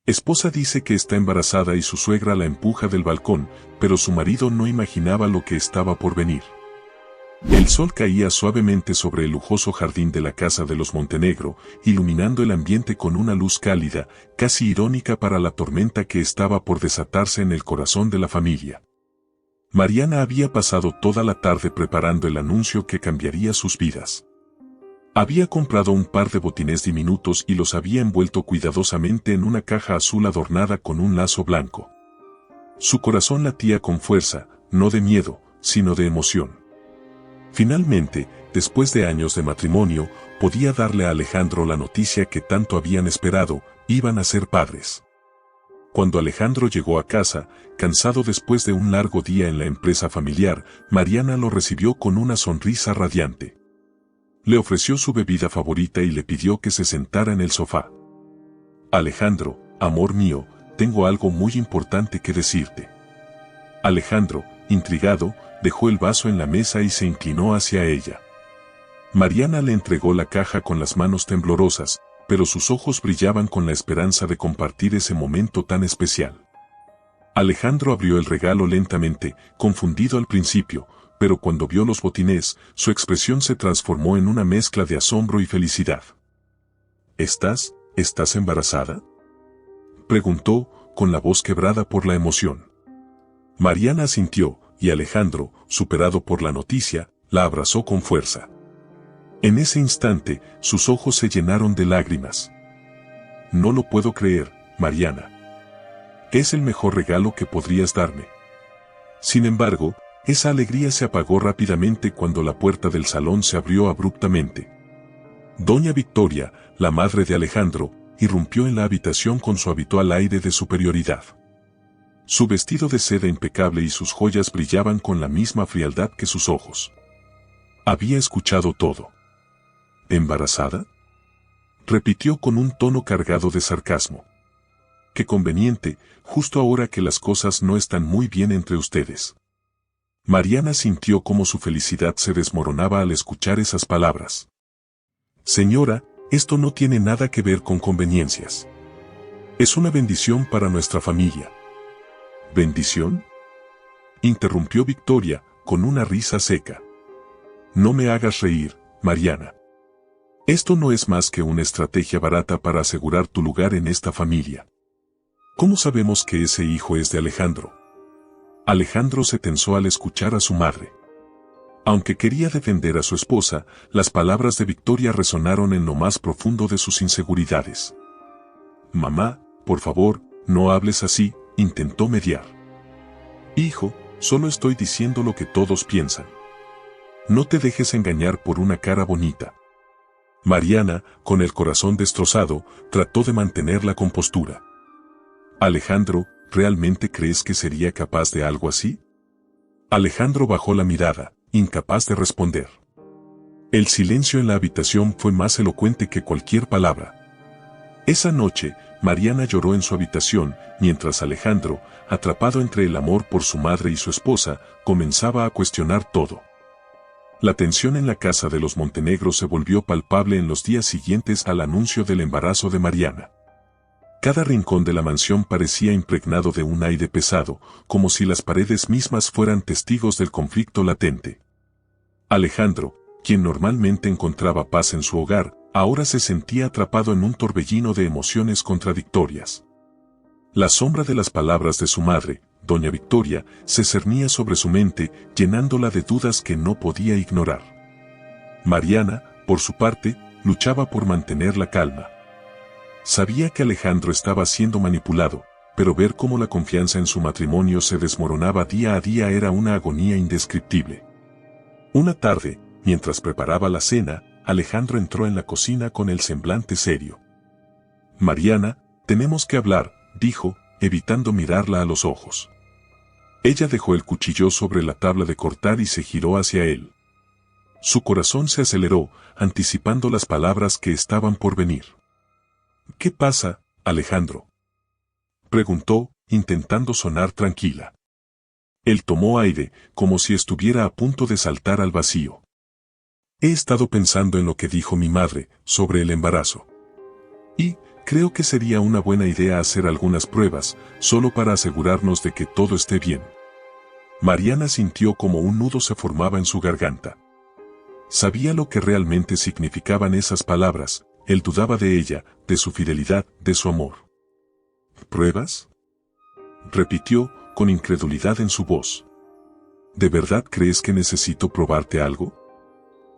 Esposa dice que está embarazada y su suegra la empuja del balcón, pero su marido no imaginaba lo que estaba por venir. El sol caía suavemente sobre el lujoso jardín de la casa de los Montenegro, iluminando el ambiente con una luz cálida, casi irónica para la tormenta que estaba por desatarse en el corazón de la familia. Mariana había pasado toda la tarde preparando el anuncio que cambiaría sus vidas. Había comprado un par de botines diminutos y los había envuelto cuidadosamente en una caja azul adornada con un lazo blanco. Su corazón latía con fuerza, no de miedo, sino de emoción. Finalmente, después de años de matrimonio, podía darle a Alejandro la noticia que tanto habían esperado: iban a ser padres. Cuando Alejandro llegó a casa, cansado después de un largo día en la empresa familiar, Mariana lo recibió con una sonrisa radiante. Le ofreció su bebida favorita y le pidió que se sentara en el sofá. Alejandro, amor mío, tengo algo muy importante que decirte. Alejandro, intrigado, dejó el vaso en la mesa y se inclinó hacia ella. Mariana le entregó la caja con las manos temblorosas, pero sus ojos brillaban con la esperanza de compartir ese momento tan especial. Alejandro abrió el regalo lentamente, confundido al principio, pero cuando vio los botines, su expresión se transformó en una mezcla de asombro y felicidad. ¿Estás embarazada?, preguntó, con la voz quebrada por la emoción. Mariana asintió, y Alejandro, superado por la noticia, la abrazó con fuerza. En ese instante, sus ojos se llenaron de lágrimas. No lo puedo creer, Mariana. Es el mejor regalo que podrías darme. Sin embargo, esa alegría se apagó rápidamente cuando la puerta del salón se abrió abruptamente. Doña Victoria, la madre de Alejandro, irrumpió en la habitación con su habitual aire de superioridad. Su vestido de seda impecable y sus joyas brillaban con la misma frialdad que sus ojos. Había escuchado todo. ¿Embarazada?, repitió con un tono cargado de sarcasmo. Qué conveniente, justo ahora que las cosas no están muy bien entre ustedes. Mariana sintió cómo su felicidad se desmoronaba al escuchar esas palabras. Señora, esto no tiene nada que ver con conveniencias. Es una bendición para nuestra familia. ¿Bendición?, interrumpió Victoria, con una risa seca. No me hagas reír, Mariana. Esto no es más que una estrategia barata para asegurar tu lugar en esta familia. ¿Cómo sabemos que ese hijo es de Alejandro? Alejandro se tensó al escuchar a su madre. Aunque quería defender a su esposa, las palabras de Victoria resonaron en lo más profundo de sus inseguridades. Mamá, por favor, no hables así, intentó mediar. Hijo, solo estoy diciendo lo que todos piensan. No te dejes engañar por una cara bonita. Mariana, con el corazón destrozado, trató de mantener la compostura. Alejandro, ¿realmente crees que sería capaz de algo así? Alejandro bajó la mirada, incapaz de responder. El silencio en la habitación fue más elocuente que cualquier palabra. Esa noche, Mariana lloró en su habitación, mientras Alejandro, atrapado entre el amor por su madre y su esposa, comenzaba a cuestionar todo. La tensión en la casa de los Montenegro se volvió palpable en los días siguientes al anuncio del embarazo de Mariana. Cada rincón de la mansión parecía impregnado de un aire pesado, como si las paredes mismas fueran testigos del conflicto latente. Alejandro, quien normalmente encontraba paz en su hogar, ahora se sentía atrapado en un torbellino de emociones contradictorias. La sombra de las palabras de su madre, Doña Victoria, se cernía sobre su mente, llenándola de dudas que no podía ignorar. Mariana, por su parte, luchaba por mantener la calma. Sabía que Alejandro estaba siendo manipulado, pero ver cómo la confianza en su matrimonio se desmoronaba día a día era una agonía indescriptible. Una tarde, mientras preparaba la cena, Alejandro entró en la cocina con el semblante serio. Mariana, tenemos que hablar, dijo, evitando mirarla a los ojos. Ella dejó el cuchillo sobre la tabla de cortar y se giró hacia él. Su corazón se aceleró, anticipando las palabras que estaban por venir. ¿Qué pasa, Alejandro?, preguntó, intentando sonar tranquila. Él tomó aire, como si estuviera a punto de saltar al vacío. He estado pensando en lo que dijo mi madre sobre el embarazo. Y, Creo que sería una buena idea hacer algunas pruebas, solo para asegurarnos de que todo esté bien. Mariana sintió como un nudo se formaba en su garganta. Sabía lo que realmente significaban esas palabras, él dudaba de ella, de su fidelidad, de su amor. ¿Pruebas?, repitió, con incredulidad en su voz. ¿De verdad crees que necesito probarte algo?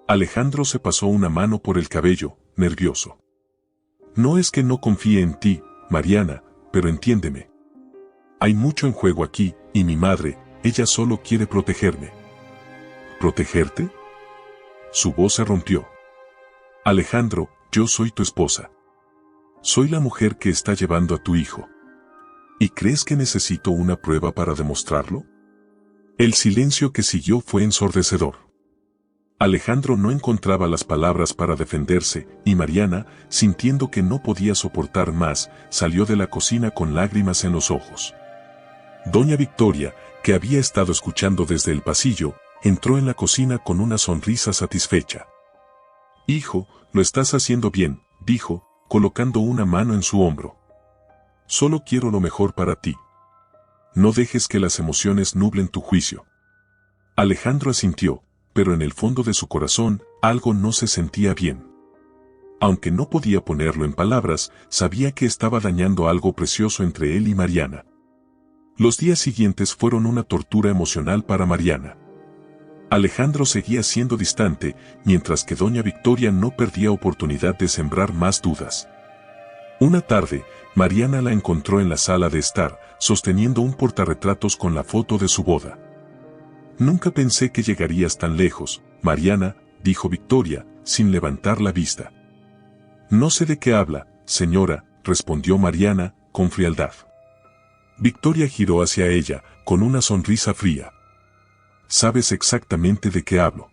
Alejandro se pasó una mano por el cabello, nervioso. No es que no confíe en ti, Mariana, pero entiéndeme. Hay mucho en juego aquí, y mi madre, ella solo quiere protegerme. ¿Protegerte? Su voz se rompió. Alejandro, yo soy tu esposa. Soy la mujer que está llevando a tu hijo. ¿Y crees que necesito una prueba para demostrarlo? El silencio que siguió fue ensordecedor. Alejandro no encontraba las palabras para defenderse, y Mariana, sintiendo que no podía soportar más, salió de la cocina con lágrimas en los ojos. Doña Victoria, que había estado escuchando desde el pasillo, entró en la cocina con una sonrisa satisfecha. «Hijo, lo estás haciendo bien», dijo, colocando una mano en su hombro. «Solo quiero lo mejor para ti. No dejes que las emociones nublen tu juicio». Alejandro asintió, pero en el fondo de su corazón, algo no se sentía bien. Aunque no podía ponerlo en palabras, sabía que estaba dañando algo precioso entre él y Mariana. Los días siguientes fueron una tortura emocional para Mariana. Alejandro seguía siendo distante, mientras que doña Victoria no perdía oportunidad de sembrar más dudas. Una tarde, Mariana la encontró en la sala de estar, sosteniendo un portarretratos con la foto de su boda. «Nunca pensé que llegarías tan lejos, Mariana», dijo Victoria, sin levantar la vista. «No sé de qué habla, señora», respondió Mariana, con frialdad. Victoria giró hacia ella, con una sonrisa fría. «Sabes exactamente de qué hablo.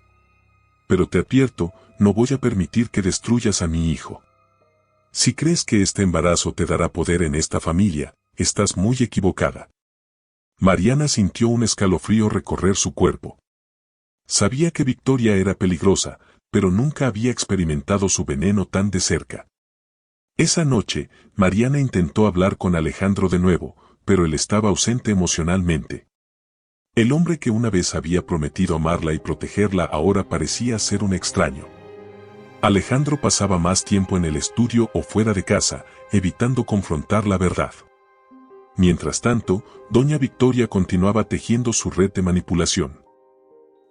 Pero te advierto, no voy a permitir que destruyas a mi hijo. Si crees que este embarazo te dará poder en esta familia, estás muy equivocada». Mariana sintió un escalofrío recorrer su cuerpo. Sabía que Victoria era peligrosa, pero nunca había experimentado su veneno tan de cerca. Esa noche, Mariana intentó hablar con Alejandro de nuevo, pero él estaba ausente emocionalmente. El hombre que una vez había prometido amarla y protegerla ahora parecía ser un extraño. Alejandro pasaba más tiempo en el estudio o fuera de casa, evitando confrontar la verdad. Mientras tanto, doña Victoria continuaba tejiendo su red de manipulación.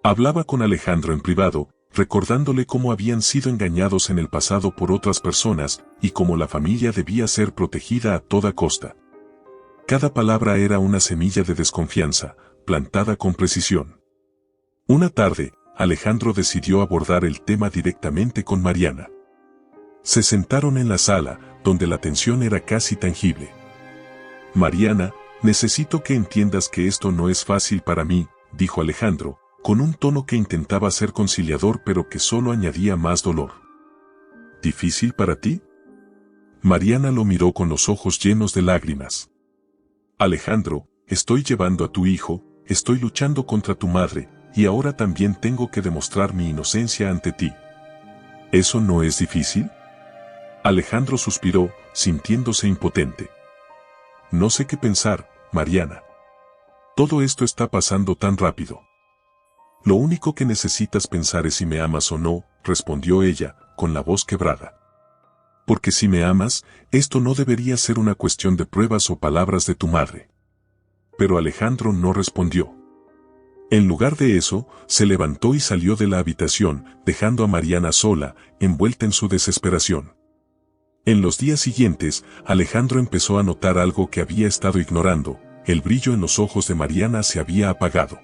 Hablaba con Alejandro en privado, recordándole cómo habían sido engañados en el pasado por otras personas y cómo la familia debía ser protegida a toda costa. Cada palabra era una semilla de desconfianza, plantada con precisión. Una tarde, Alejandro decidió abordar el tema directamente con Mariana. Se sentaron en la sala, donde la tensión era casi tangible. «Mariana, necesito que entiendas que esto no es fácil para mí», dijo Alejandro, con un tono que intentaba ser conciliador pero que solo añadía más dolor. «¿Difícil para ti?». Mariana lo miró con los ojos llenos de lágrimas. «Alejandro, estoy llevando a tu hijo, estoy luchando contra tu madre, y ahora también tengo que demostrar mi inocencia ante ti. ¿Eso no es difícil?». Alejandro suspiró, sintiéndose impotente. «No sé qué pensar, Mariana. Todo esto está pasando tan rápido». «Lo único que necesitas pensar es si me amas o no», respondió ella, con la voz quebrada. «Porque si me amas, esto no debería ser una cuestión de pruebas o palabras de tu madre». Pero Alejandro no respondió. En lugar de eso, se levantó y salió de la habitación, dejando a Mariana sola, envuelta en su desesperación. En los días siguientes, Alejandro empezó a notar algo que había estado ignorando: el brillo en los ojos de Mariana se había apagado.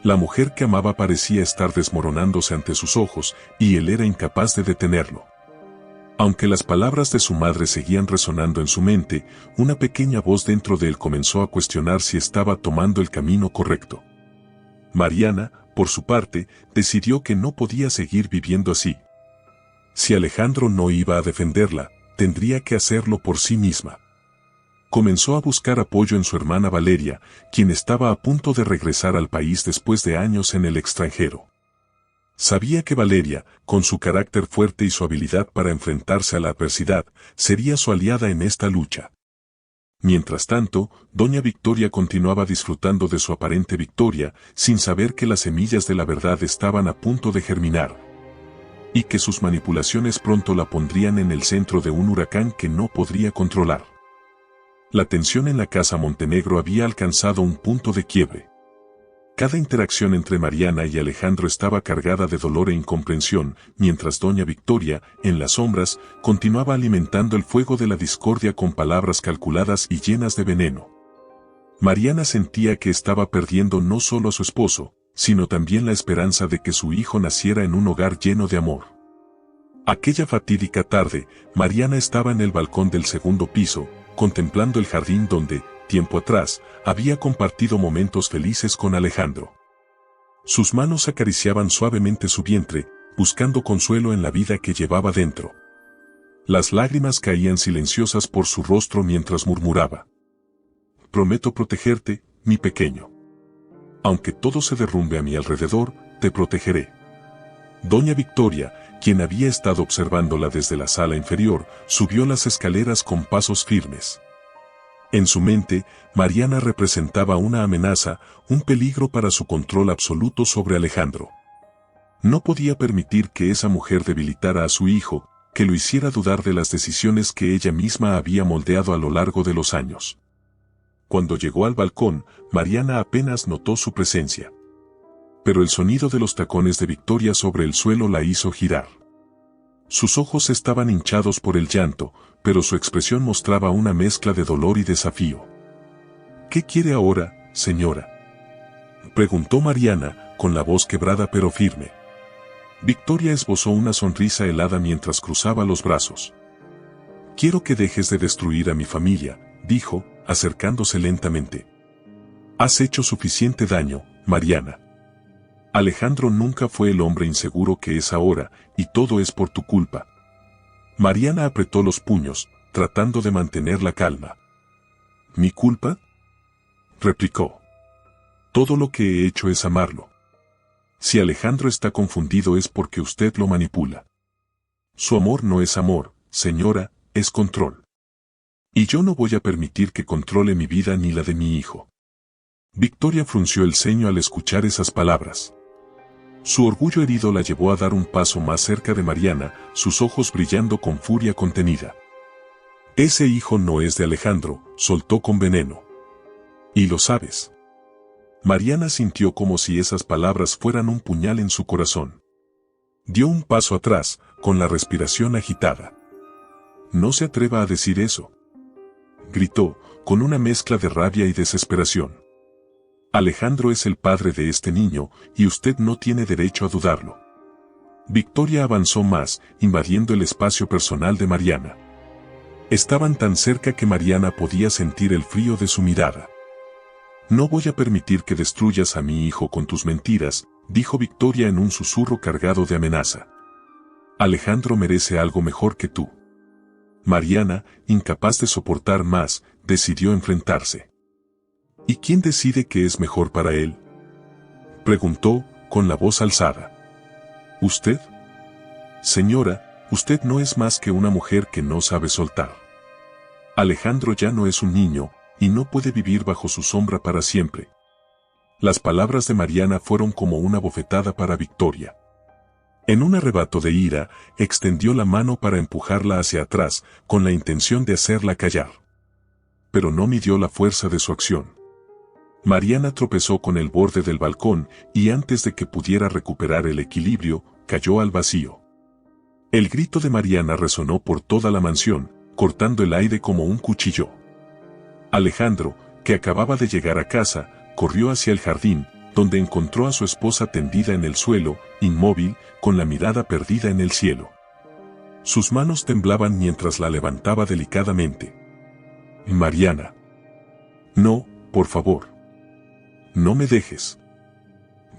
La mujer que amaba parecía estar desmoronándose ante sus ojos, y él era incapaz de detenerlo. Aunque las palabras de su madre seguían resonando en su mente, una pequeña voz dentro de él comenzó a cuestionar si estaba tomando el camino correcto. Mariana, por su parte, decidió que no podía seguir viviendo así. Si Alejandro no iba a defenderla, tendría que hacerlo por sí misma. Comenzó a buscar apoyo en su hermana Valeria, quien estaba a punto de regresar al país después de años en el extranjero. Sabía que Valeria, con su carácter fuerte y su habilidad para enfrentarse a la adversidad, sería su aliada en esta lucha. Mientras tanto, doña Victoria continuaba disfrutando de su aparente victoria, sin saber que las semillas de la verdad estaban a punto de germinar, y que sus manipulaciones pronto la pondrían en el centro de un huracán que no podría controlar. La tensión en la casa Montenegro había alcanzado un punto de quiebre. Cada interacción entre Mariana y Alejandro estaba cargada de dolor e incomprensión, mientras doña Victoria, en las sombras, continuaba alimentando el fuego de la discordia con palabras calculadas y llenas de veneno. Mariana sentía que estaba perdiendo no solo a su esposo, sino también la esperanza de que su hijo naciera en un hogar lleno de amor. Aquella fatídica tarde, Mariana estaba en el balcón del segundo piso, contemplando el jardín donde, tiempo atrás, había compartido momentos felices con Alejandro. Sus manos acariciaban suavemente su vientre, buscando consuelo en la vida que llevaba dentro. Las lágrimas caían silenciosas por su rostro mientras murmuraba: «Prometo protegerte, mi pequeño. Aunque todo se derrumbe a mi alrededor, te protegeré». Doña Victoria, quien había estado observándola desde la sala inferior, subió las escaleras con pasos firmes. En su mente, Mariana representaba una amenaza, un peligro para su control absoluto sobre Alejandro. No podía permitir que esa mujer debilitara a su hijo, que lo hiciera dudar de las decisiones que ella misma había moldeado a lo largo de los años. Cuando llegó al balcón, Mariana apenas notó su presencia. Pero el sonido de los tacones de Victoria sobre el suelo la hizo girar. Sus ojos estaban hinchados por el llanto, pero su expresión mostraba una mezcla de dolor y desafío. «¿Qué quiere ahora, señora?», preguntó Mariana, con la voz quebrada pero firme. Victoria esbozó una sonrisa helada mientras cruzaba los brazos. «Quiero que dejes de destruir a mi familia», dijo, acercándose lentamente. «Has hecho suficiente daño, Mariana. Alejandro nunca fue el hombre inseguro que es ahora, y todo es por tu culpa». Mariana apretó los puños, tratando de mantener la calma. «¿Mi culpa?», replicó. «Todo lo que he hecho es amarlo. Si Alejandro está confundido es porque usted lo manipula. Su amor no es amor, señora, es control. Y yo no voy a permitir que controle mi vida ni la de mi hijo». Victoria frunció el ceño al escuchar esas palabras. Su orgullo herido la llevó a dar un paso más cerca de Mariana, sus ojos brillando con furia contenida. «Ese hijo no es de Alejandro», soltó con veneno. «Y lo sabes». Mariana sintió como si esas palabras fueran un puñal en su corazón. Dio un paso atrás, con la respiración agitada. «No se atreva a decir eso», gritó, con una mezcla de rabia y desesperación. «Alejandro es el padre de este niño, y usted no tiene derecho a dudarlo». Victoria avanzó más, invadiendo el espacio personal de Mariana. Estaban tan cerca que Mariana podía sentir el frío de su mirada. «No voy a permitir que destruyas a mi hijo con tus mentiras», dijo Victoria en un susurro cargado de amenaza. «Alejandro merece algo mejor que tú». Mariana, incapaz de soportar más, decidió enfrentarse. «¿Y quién decide qué es mejor para él?», preguntó, con la voz alzada. «¿Usted? Señora, usted no es más que una mujer que no sabe soltar. Alejandro ya no es un niño, y no puede vivir bajo su sombra para siempre». Las palabras de Mariana fueron como una bofetada para Victoria. En un arrebato de ira, extendió la mano para empujarla hacia atrás, con la intención de hacerla callar. Pero no midió la fuerza de su acción. Mariana tropezó con el borde del balcón, y antes de que pudiera recuperar el equilibrio, cayó al vacío. El grito de Mariana resonó por toda la mansión, cortando el aire como un cuchillo. Alejandro, que acababa de llegar a casa, corrió hacia el jardín, donde encontró a su esposa tendida en el suelo, inmóvil, con la mirada perdida en el cielo. Sus manos temblaban mientras la levantaba delicadamente. «Mariana. No, por favor. No me dejes»,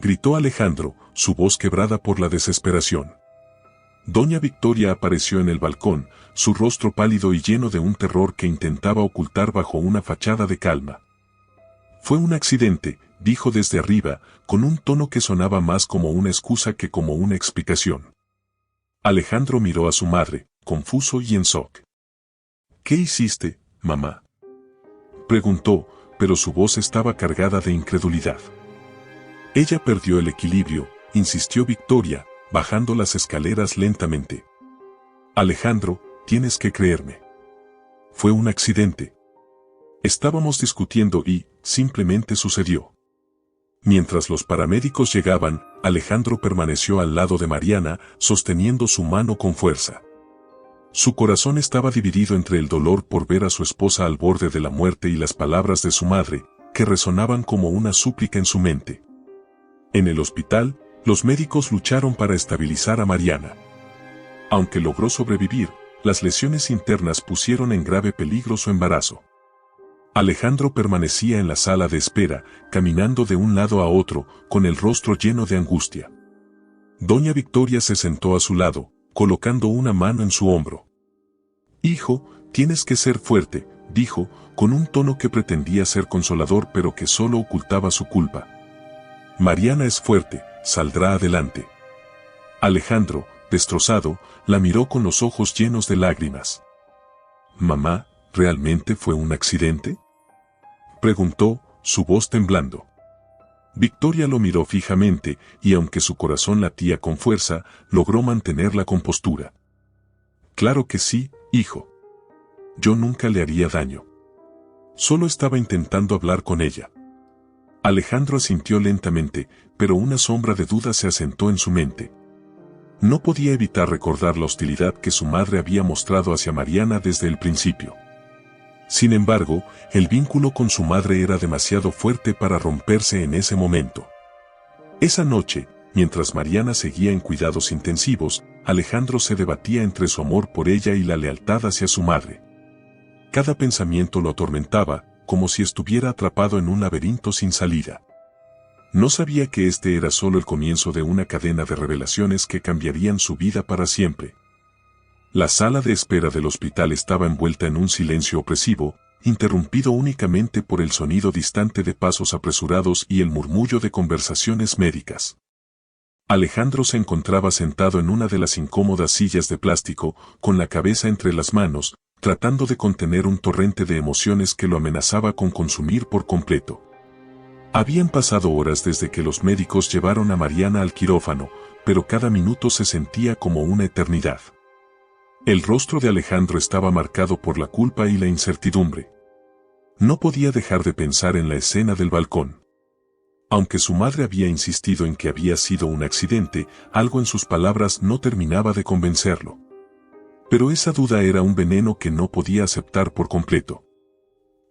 gritó Alejandro, su voz quebrada por la desesperación. Doña Victoria apareció en el balcón, su rostro pálido y lleno de un terror que intentaba ocultar bajo una fachada de calma. «Fue un accidente», dijo desde arriba, con un tono que sonaba más como una excusa que como una explicación. Alejandro miró a su madre, confuso y en shock. ¿Qué hiciste, mamá?, preguntó, pero su voz estaba cargada de incredulidad. Ella perdió el equilibrio, insistió Victoria, bajando las escaleras lentamente. Alejandro, tienes que creerme. Fue un accidente. Estábamos discutiendo y, simplemente sucedió. Mientras los paramédicos llegaban, Alejandro permaneció al lado de Mariana, sosteniendo su mano con fuerza. Su corazón estaba dividido entre el dolor por ver a su esposa al borde de la muerte y las palabras de su madre, que resonaban como una súplica en su mente. En el hospital, los médicos lucharon para estabilizar a Mariana. Aunque logró sobrevivir, las lesiones internas pusieron en grave peligro su embarazo. Alejandro permanecía en la sala de espera, caminando de un lado a otro, con el rostro lleno de angustia. Doña Victoria se sentó a su lado, colocando una mano en su hombro. «Hijo, tienes que ser fuerte», dijo, con un tono que pretendía ser consolador pero que solo ocultaba su culpa. «Mariana es fuerte, saldrá adelante». Alejandro, destrozado, la miró con los ojos llenos de lágrimas. «Mamá, ¿realmente fue un accidente?», preguntó, su voz temblando. Victoria lo miró fijamente, y aunque su corazón latía con fuerza, logró mantener la compostura. «Claro que sí, hijo. Yo nunca le haría daño. Solo estaba intentando hablar con ella». Alejandro asintió lentamente, pero una sombra de duda se asentó en su mente. No podía evitar recordar la hostilidad que su madre había mostrado hacia Mariana desde el principio. Sin embargo, el vínculo con su madre era demasiado fuerte para romperse en ese momento. Esa noche, mientras Mariana seguía en cuidados intensivos, Alejandro se debatía entre su amor por ella y la lealtad hacia su madre. Cada pensamiento lo atormentaba, como si estuviera atrapado en un laberinto sin salida. No sabía que este era solo el comienzo de una cadena de revelaciones que cambiarían su vida para siempre. La sala de espera del hospital estaba envuelta en un silencio opresivo, interrumpido únicamente por el sonido distante de pasos apresurados y el murmullo de conversaciones médicas. Alejandro se encontraba sentado en una de las incómodas sillas de plástico, con la cabeza entre las manos, tratando de contener un torrente de emociones que lo amenazaba con consumir por completo. Habían pasado horas desde que los médicos llevaron a Mariana al quirófano, pero cada minuto se sentía como una eternidad. El rostro de Alejandro estaba marcado por la culpa y la incertidumbre. No podía dejar de pensar en la escena del balcón. Aunque su madre había insistido en que había sido un accidente, algo en sus palabras no terminaba de convencerlo. Pero esa duda era un veneno que no podía aceptar por completo.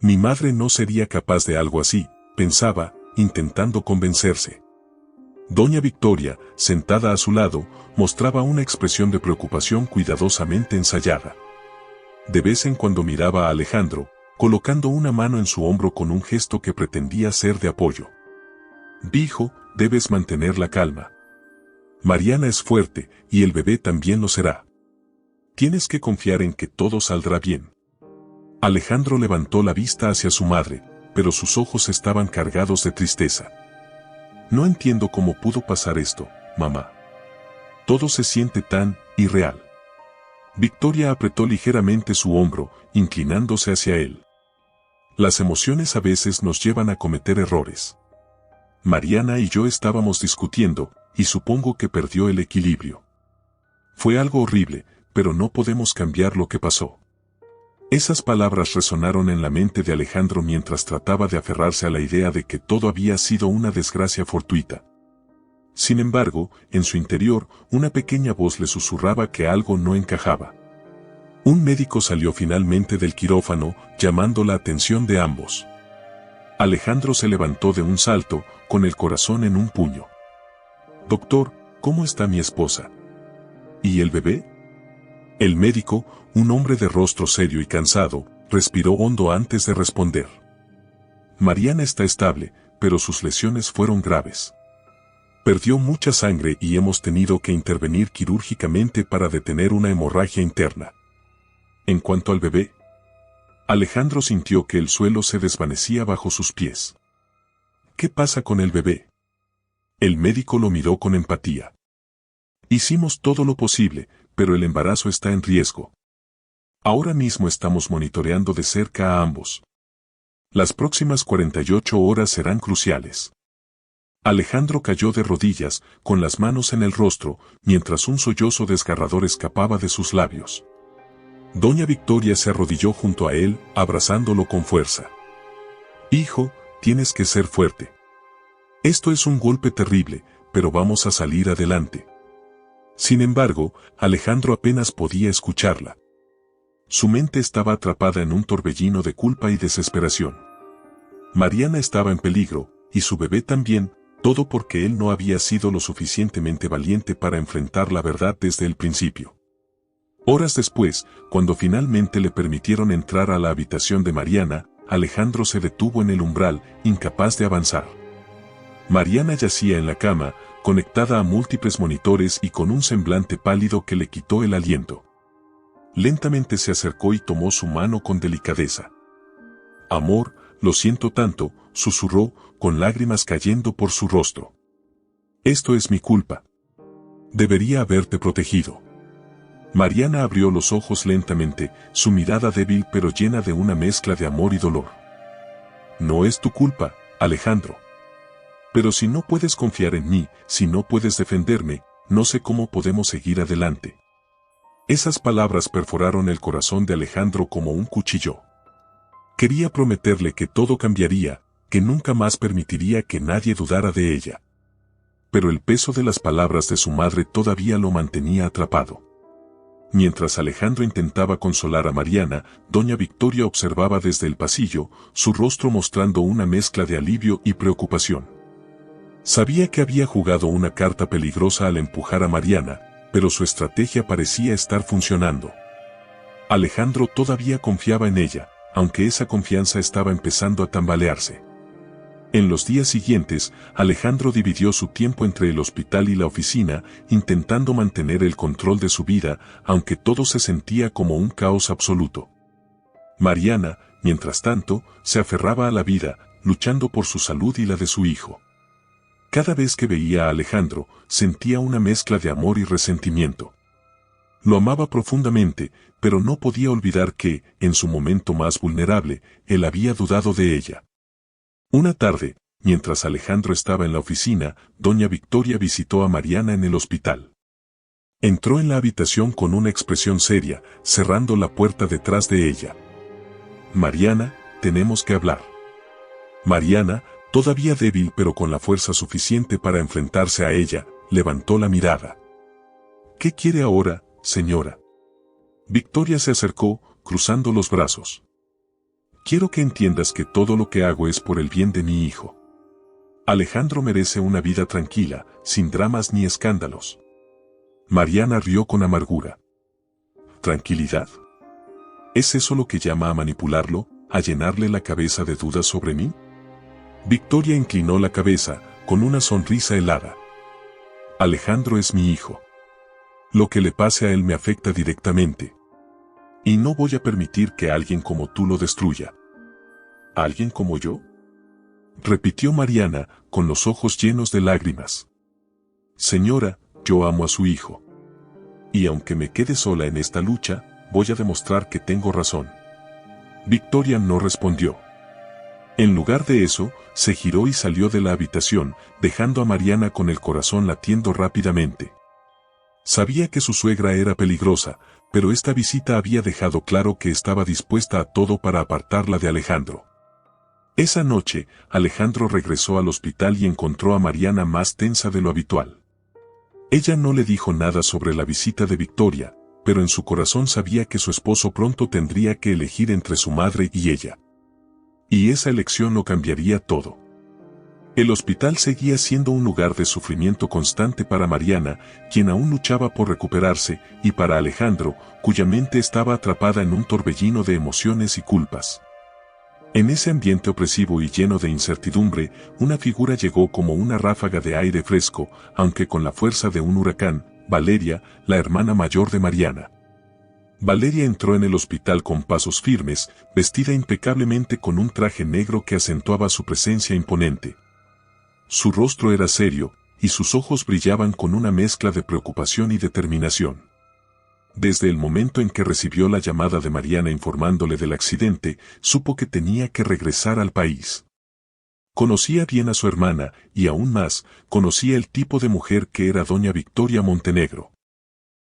Mi madre no sería capaz de algo así, pensaba, intentando convencerse. Doña Victoria, sentada a su lado, mostraba una expresión de preocupación cuidadosamente ensayada. De vez en cuando miraba a Alejandro, colocando una mano en su hombro con un gesto que pretendía ser de apoyo. «Dijo, debes mantener la calma. Mariana es fuerte, y el bebé también lo será. Tienes que confiar en que todo saldrá bien». Alejandro levantó la vista hacia su madre, pero sus ojos estaban cargados de tristeza. «No entiendo cómo pudo pasar esto, mamá. Todo se siente tan irreal». Victoria apretó ligeramente su hombro, inclinándose hacia él. «Las emociones a veces nos llevan a cometer errores. Mariana y yo estábamos discutiendo, y supongo que perdió el equilibrio. Fue algo horrible, pero no podemos cambiar lo que pasó». Esas palabras resonaron en la mente de Alejandro mientras trataba de aferrarse a la idea de que todo había sido una desgracia fortuita. Sin embargo, en su interior, una pequeña voz le susurraba que algo no encajaba. Un médico salió finalmente del quirófano, llamando la atención de ambos. Alejandro se levantó de un salto, con el corazón en un puño. «Doctor, ¿cómo está mi esposa? ¿Y el bebé?». El médico, un hombre de rostro serio y cansado, respiró hondo antes de responder. «Mariana está estable, pero sus lesiones fueron graves. Perdió mucha sangre y hemos tenido que intervenir quirúrgicamente para detener una hemorragia interna. En cuanto al bebé». Alejandro sintió que el suelo se desvanecía bajo sus pies. ¿Qué pasa con el bebé? El médico lo miró con empatía. Hicimos todo lo posible, pero el embarazo está en riesgo. Ahora mismo estamos monitoreando de cerca a ambos. Las próximas 48 horas serán cruciales. Alejandro cayó de rodillas, con las manos en el rostro, mientras un sollozo desgarrador escapaba de sus labios. Doña Victoria se arrodilló junto a él, abrazándolo con fuerza. Hijo, tienes que ser fuerte. Esto es un golpe terrible, pero vamos a salir adelante. Sin embargo, Alejandro apenas podía escucharla. Su mente estaba atrapada en un torbellino de culpa y desesperación. Mariana estaba en peligro, y su bebé también, todo porque él no había sido lo suficientemente valiente para enfrentar la verdad desde el principio. Horas después, cuando finalmente le permitieron entrar a la habitación de Mariana, Alejandro se detuvo en el umbral, incapaz de avanzar. Mariana yacía en la cama, conectada a múltiples monitores y con un semblante pálido que le quitó el aliento. Lentamente se acercó y tomó su mano con delicadeza. Amor, lo siento tanto, susurró, con lágrimas cayendo por su rostro. Esto es mi culpa. Debería haberte protegido. Mariana abrió los ojos lentamente, su mirada débil pero llena de una mezcla de amor y dolor. No es tu culpa, Alejandro. Pero si no puedes confiar en mí, si no puedes defenderme, no sé cómo podemos seguir adelante. Esas palabras perforaron el corazón de Alejandro como un cuchillo. Quería prometerle que todo cambiaría, que nunca más permitiría que nadie dudara de ella. Pero el peso de las palabras de su madre todavía lo mantenía atrapado. Mientras Alejandro intentaba consolar a Mariana, doña Victoria observaba desde el pasillo, su rostro mostrando una mezcla de alivio y preocupación. Sabía que había jugado una carta peligrosa al empujar a Mariana, pero su estrategia parecía estar funcionando. Alejandro todavía confiaba en ella, aunque esa confianza estaba empezando a tambalearse. En los días siguientes, Alejandro dividió su tiempo entre el hospital y la oficina, intentando mantener el control de su vida, aunque todo se sentía como un caos absoluto. Mariana, mientras tanto, se aferraba a la vida, luchando por su salud y la de su hijo. Cada vez que veía a Alejandro, sentía una mezcla de amor y resentimiento. Lo amaba profundamente, pero no podía olvidar que, en su momento más vulnerable, él había dudado de ella. Una tarde, mientras Alejandro estaba en la oficina, doña Victoria visitó a Mariana en el hospital. Entró en la habitación con una expresión seria, cerrando la puerta detrás de ella. Mariana, tenemos que hablar. Mariana, todavía débil pero con la fuerza suficiente para enfrentarse a ella, levantó la mirada. ¿Qué quiere ahora, señora? Victoria se acercó, cruzando los brazos. Quiero que entiendas que todo lo que hago es por el bien de mi hijo. Alejandro merece una vida tranquila, sin dramas ni escándalos. Mariana rió con amargura. ¿Tranquilidad? ¿Es eso lo que llama a manipularlo, a llenarle la cabeza de dudas sobre mí? Victoria inclinó la cabeza, con una sonrisa helada. Alejandro es mi hijo. Lo que le pase a él me afecta directamente. Y no voy a permitir que alguien como tú lo destruya. ¿Alguien como yo? Repitió Mariana, con los ojos llenos de lágrimas. Señora, yo amo a su hijo. Y aunque me quede sola en esta lucha, voy a demostrar que tengo razón. Victoria no respondió. En lugar de eso, se giró y salió de la habitación, dejando a Mariana con el corazón latiendo rápidamente. Sabía que su suegra era peligrosa, pero esta visita había dejado claro que estaba dispuesta a todo para apartarla de Alejandro. Esa noche, Alejandro regresó al hospital y encontró a Mariana más tensa de lo habitual. Ella no le dijo nada sobre la visita de Victoria, pero en su corazón sabía que su esposo pronto tendría que elegir entre su madre y ella. Y esa elección lo cambiaría todo. El hospital seguía siendo un lugar de sufrimiento constante para Mariana, quien aún luchaba por recuperarse, y para Alejandro, cuya mente estaba atrapada en un torbellino de emociones y culpas. En ese ambiente opresivo y lleno de incertidumbre, una figura llegó como una ráfaga de aire fresco, aunque con la fuerza de un huracán: Valeria, la hermana mayor de Mariana. Valeria entró en el hospital con pasos firmes, vestida impecablemente con un traje negro que acentuaba su presencia imponente. Su rostro era serio, y sus ojos brillaban con una mezcla de preocupación y determinación. Desde el momento en que recibió la llamada de Mariana informándole del accidente, supo que tenía que regresar al país. Conocía bien a su hermana, y aún más, conocía el tipo de mujer que era doña Victoria Montenegro.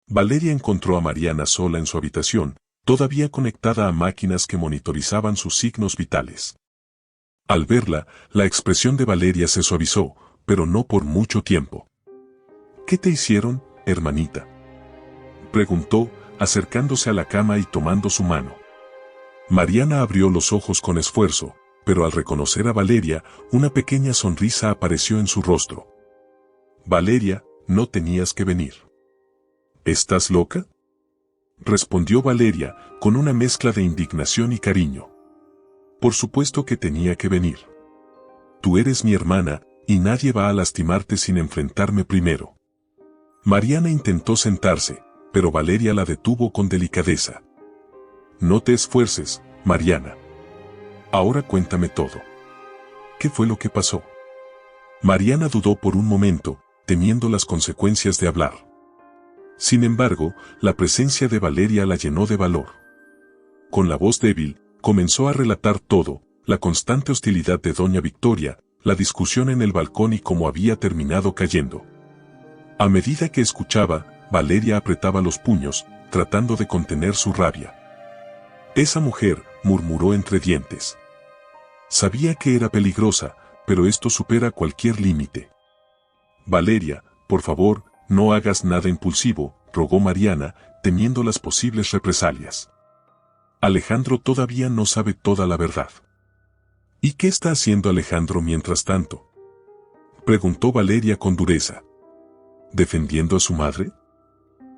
Valeria encontró a Mariana sola en su habitación, todavía conectada a máquinas que monitorizaban sus signos vitales. Al verla, la expresión de Valeria se suavizó, pero no por mucho tiempo. ¿Qué te hicieron, hermanita?, preguntó, acercándose a la cama y tomando su mano. Mariana abrió los ojos con esfuerzo, pero al reconocer a Valeria, una pequeña sonrisa apareció en su rostro. Valeria, no tenías que venir. ¿Estás loca?, respondió Valeria, con una mezcla de indignación y cariño. Por supuesto que tenía que venir. Tú eres mi hermana, y nadie va a lastimarte sin enfrentarme primero. Mariana intentó sentarse, pero Valeria la detuvo con delicadeza. No te esfuerces, Mariana. Ahora cuéntame todo. ¿Qué fue lo que pasó? Mariana dudó por un momento, temiendo las consecuencias de hablar. Sin embargo, la presencia de Valeria la llenó de valor. Con la voz débil, comenzó a relatar todo, la constante hostilidad de doña Victoria, la discusión en el balcón y cómo había terminado cayendo. A medida que escuchaba, Valeria apretaba los puños, tratando de contener su rabia. Esa mujer, murmuró entre dientes. Sabía que era peligrosa, pero esto supera cualquier límite. Valeria, por favor, no hagas nada impulsivo, rogó Mariana, temiendo las posibles represalias. Alejandro todavía no sabe toda la verdad. ¿Y qué está haciendo Alejandro mientras tanto?, preguntó Valeria con dureza. ¿Defendiendo a su madre?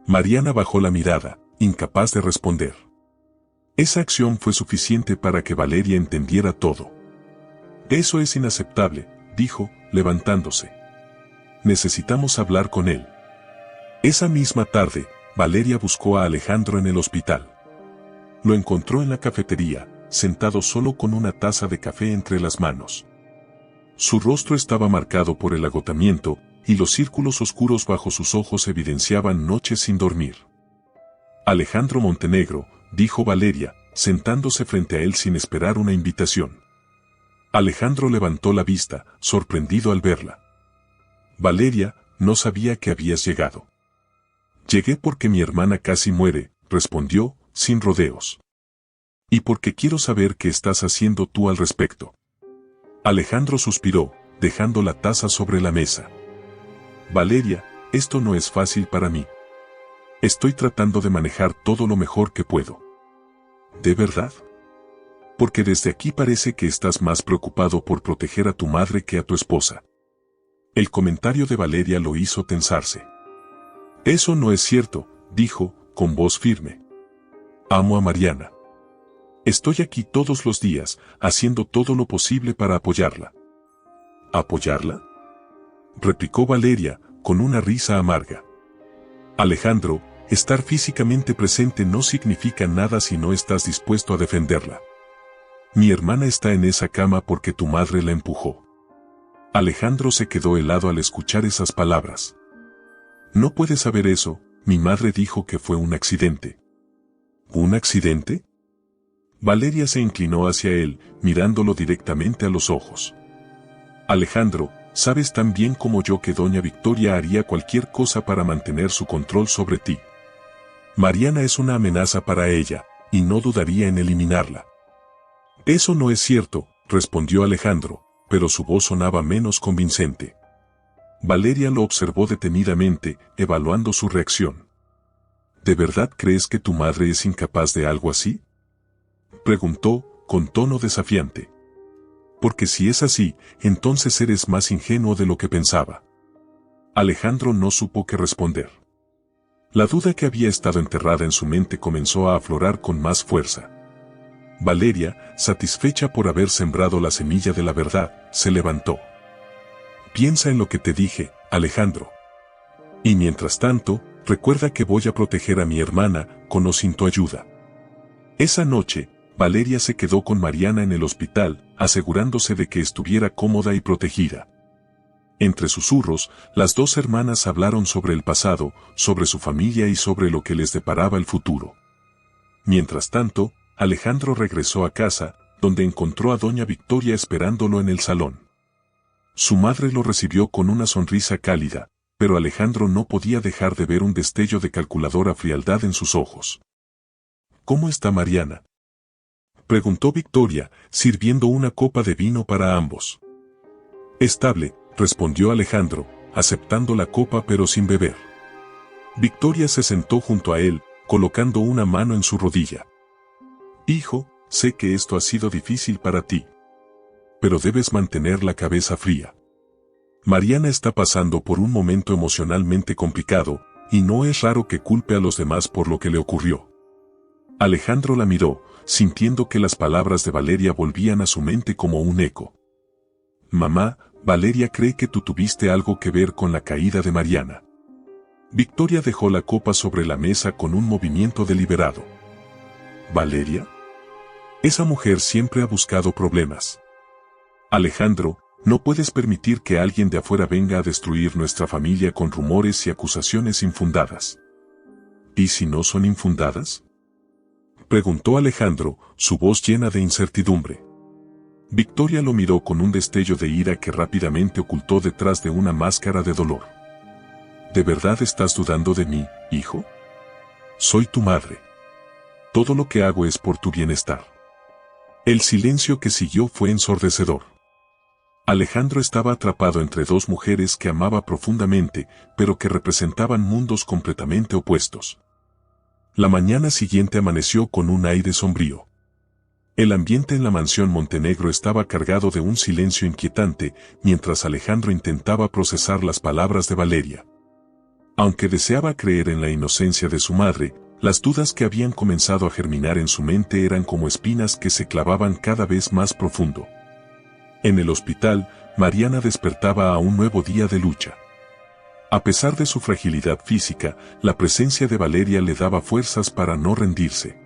Mariana bajó la mirada, incapaz de responder. Esa acción fue suficiente para que Valeria entendiera todo. Eso es inaceptable, dijo, levantándose. Necesitamos hablar con él. Esa misma tarde, Valeria buscó a Alejandro en el hospital. Lo encontró en la cafetería, sentado solo con una taza de café entre las manos. Su rostro estaba marcado por el agotamiento, y los círculos oscuros bajo sus ojos evidenciaban noches sin dormir. Alejandro Montenegro, dijo Valeria, sentándose frente a él sin esperar una invitación. Alejandro levantó la vista, sorprendido al verla. Valeria, no sabía que habías llegado. Llegué porque mi hermana casi muere, respondió, sin rodeos. Y porque quiero saber qué estás haciendo tú al respecto. Alejandro suspiró, dejando la taza sobre la mesa. Valeria, esto no es fácil para mí. Estoy tratando de manejar todo lo mejor que puedo. ¿De verdad? Porque desde aquí parece que estás más preocupado por proteger a tu madre que a tu esposa. El comentario de Valeria lo hizo tensarse. Eso no es cierto, dijo, con voz firme. Amo a Mariana. Estoy aquí todos los días, haciendo todo lo posible para apoyarla. ¿Apoyarla?, replicó Valeria, con una risa amarga. Alejandro, estar físicamente presente no significa nada si no estás dispuesto a defenderla. Mi hermana está en esa cama porque tu madre la empujó. Alejandro se quedó helado al escuchar esas palabras. No puedes saber eso, mi madre dijo que fue un accidente. ¿Un accidente? Valeria se inclinó hacia él, mirándolo directamente a los ojos. Alejandro, sabes tan bien como yo que doña Victoria haría cualquier cosa para mantener su control sobre ti. Mariana es una amenaza para ella, y no dudaría en eliminarla. Eso no es cierto, respondió Alejandro, pero su voz sonaba menos convincente. Valeria lo observó detenidamente, evaluando su reacción. ¿De verdad crees que tu madre es incapaz de algo así?, preguntó, con tono desafiante. Porque si es así, entonces eres más ingenuo de lo que pensaba. Alejandro no supo qué responder. La duda que había estado enterrada en su mente comenzó a aflorar con más fuerza. Valeria, satisfecha por haber sembrado la semilla de la verdad, se levantó. Piensa en lo que te dije, Alejandro. Y mientras tanto, recuerda que voy a proteger a mi hermana, con o sin tu ayuda. Esa noche, Valeria se quedó con Mariana en el hospital, asegurándose de que estuviera cómoda y protegida. Entre susurros, las dos hermanas hablaron sobre el pasado, sobre su familia y sobre lo que les deparaba el futuro. Mientras tanto, Alejandro regresó a casa, donde encontró a doña Victoria esperándolo en el salón. Su madre lo recibió con una sonrisa cálida, pero Alejandro no podía dejar de ver un destello de calculadora frialdad en sus ojos. ¿Cómo está Mariana?, preguntó Victoria, sirviendo una copa de vino para ambos. Estable, respondió Alejandro, aceptando la copa pero sin beber. Victoria se sentó junto a él, colocando una mano en su rodilla. Hijo, sé que esto ha sido difícil para ti. Pero debes mantener la cabeza fría. Mariana está pasando por un momento emocionalmente complicado, y no es raro que culpe a los demás por lo que le ocurrió. Alejandro la miró, sintiendo que las palabras de Valeria volvían a su mente como un eco. Mamá, Valeria cree que tú tuviste algo que ver con la caída de Mariana. Victoria dejó la copa sobre la mesa con un movimiento deliberado. ¿Valeria? Esa mujer siempre ha buscado problemas. Alejandro, no puedes permitir que alguien de afuera venga a destruir nuestra familia con rumores y acusaciones infundadas. ¿Y si no son infundadas?, preguntó Alejandro, su voz llena de incertidumbre. Victoria lo miró con un destello de ira que rápidamente ocultó detrás de una máscara de dolor. ¿De verdad estás dudando de mí, hijo? Soy tu madre. Todo lo que hago es por tu bienestar. El silencio que siguió fue ensordecedor. Alejandro estaba atrapado entre dos mujeres que amaba profundamente, pero que representaban mundos completamente opuestos. La mañana siguiente amaneció con un aire sombrío. El ambiente en la mansión Montenegro estaba cargado de un silencio inquietante, mientras Alejandro intentaba procesar las palabras de Valeria. Aunque deseaba creer en la inocencia de su madre, las dudas que habían comenzado a germinar en su mente eran como espinas que se clavaban cada vez más profundo. En el hospital, Mariana despertaba a un nuevo día de lucha. A pesar de su fragilidad física, la presencia de Valeria le daba fuerzas para no rendirse.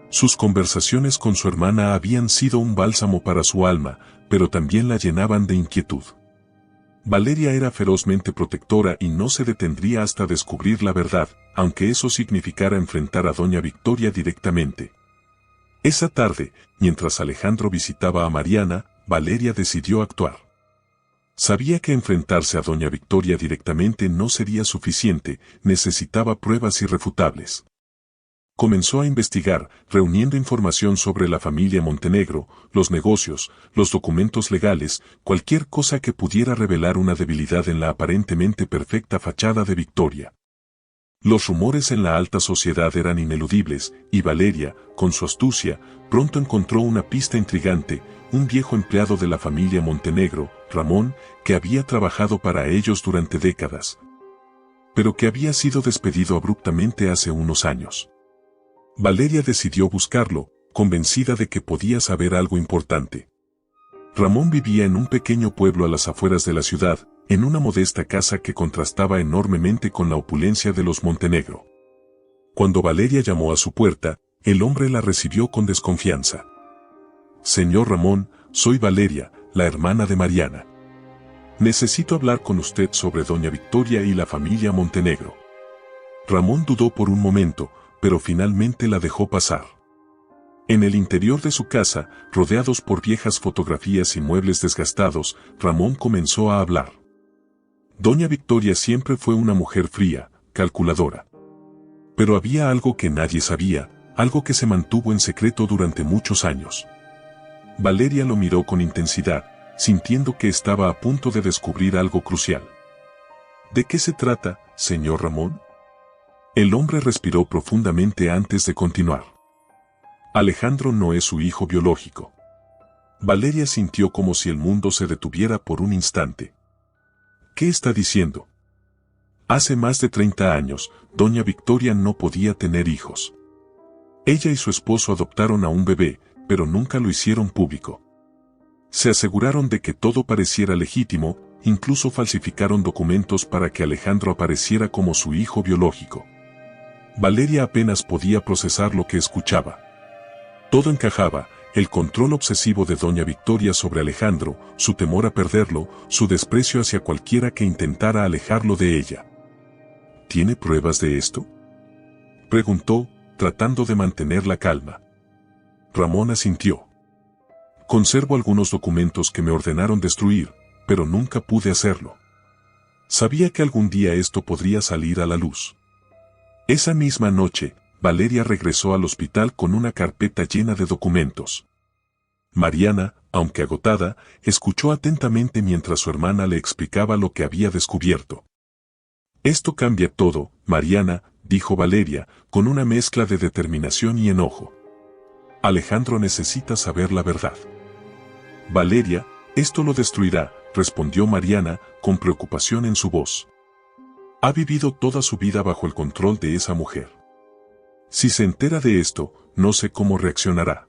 Sus conversaciones con su hermana habían sido un bálsamo para su alma, pero también la llenaban de inquietud. Valeria era ferozmente protectora y no se detendría hasta descubrir la verdad, aunque eso significara enfrentar a doña Victoria directamente. Esa tarde, mientras Alejandro visitaba a Mariana, Valeria decidió actuar. Sabía que enfrentarse a doña Victoria directamente no sería suficiente, necesitaba pruebas irrefutables. Comenzó a investigar, reuniendo información sobre la familia Montenegro, los negocios, los documentos legales, cualquier cosa que pudiera revelar una debilidad en la aparentemente perfecta fachada de Victoria. Los rumores en la alta sociedad eran ineludibles, y Valeria, con su astucia, pronto encontró una pista intrigante: un viejo empleado de la familia Montenegro, Ramón, que había trabajado para ellos durante décadas, pero que había sido despedido abruptamente hace unos años. Valeria decidió buscarlo, convencida de que podía saber algo importante. Ramón vivía en un pequeño pueblo a las afueras de la ciudad, en una modesta casa que contrastaba enormemente con la opulencia de los Montenegro. Cuando Valeria llamó a su puerta, el hombre la recibió con desconfianza. «Señor Ramón, soy Valeria, la hermana de Mariana. Necesito hablar con usted sobre doña Victoria y la familia Montenegro». Ramón dudó por un momento, pero finalmente la dejó pasar. En el interior de su casa, rodeados por viejas fotografías y muebles desgastados, Ramón comenzó a hablar. Doña Victoria siempre fue una mujer fría, calculadora. Pero había algo que nadie sabía, algo que se mantuvo en secreto durante muchos años. Valeria lo miró con intensidad, sintiendo que estaba a punto de descubrir algo crucial. ¿De qué se trata, señor Ramón? El hombre respiró profundamente antes de continuar. Alejandro no es su hijo biológico. Valeria sintió como si el mundo se detuviera por un instante. ¿Qué está diciendo? Hace más de 30 años, doña Victoria no podía tener hijos. Ella y su esposo adoptaron a un bebé, pero nunca lo hicieron público. Se aseguraron de que todo pareciera legítimo, incluso falsificaron documentos para que Alejandro apareciera como su hijo biológico. Valeria apenas podía procesar lo que escuchaba. Todo encajaba: el control obsesivo de doña Victoria sobre Alejandro, su temor a perderlo, su desprecio hacia cualquiera que intentara alejarlo de ella. ¿Tiene pruebas de esto?, preguntó, tratando de mantener la calma. Ramón asintió. Conservo algunos documentos que me ordenaron destruir, pero nunca pude hacerlo. Sabía que algún día esto podría salir a la luz. Esa misma noche, Valeria regresó al hospital con una carpeta llena de documentos. Mariana, aunque agotada, escuchó atentamente mientras su hermana le explicaba lo que había descubierto. «Esto cambia todo, Mariana», dijo Valeria, con una mezcla de determinación y enojo. «Alejandro necesita saber la verdad». «Valeria, esto lo destruirá», respondió Mariana, con preocupación en su voz. «Ha vivido toda su vida bajo el control de esa mujer. Si se entera de esto, no sé cómo reaccionará».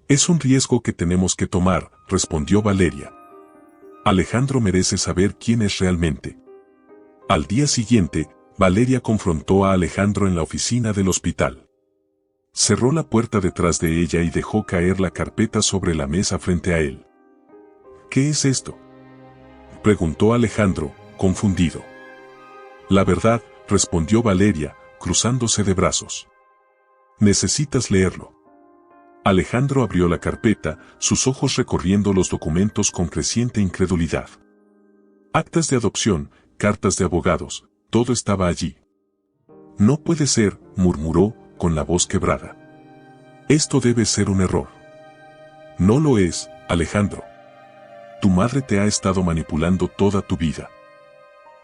«Es un riesgo que tenemos que tomar», respondió Valeria. «Alejandro merece saber quién es realmente». Al día siguiente, Valeria confrontó a Alejandro en la oficina del hospital. Cerró la puerta detrás de ella y dejó caer la carpeta sobre la mesa frente a él. «¿Qué es esto?», preguntó Alejandro, confundido. «La verdad», respondió Valeria, cruzándose de brazos. «Necesitas leerlo». Alejandro abrió la carpeta, sus ojos recorriendo los documentos con creciente incredulidad. Actas de adopción, cartas de abogados, todo estaba allí. «No puede ser», murmuró, con la voz quebrada. «Esto debe ser un error». «No lo es, Alejandro. Tu madre te ha estado manipulando toda tu vida.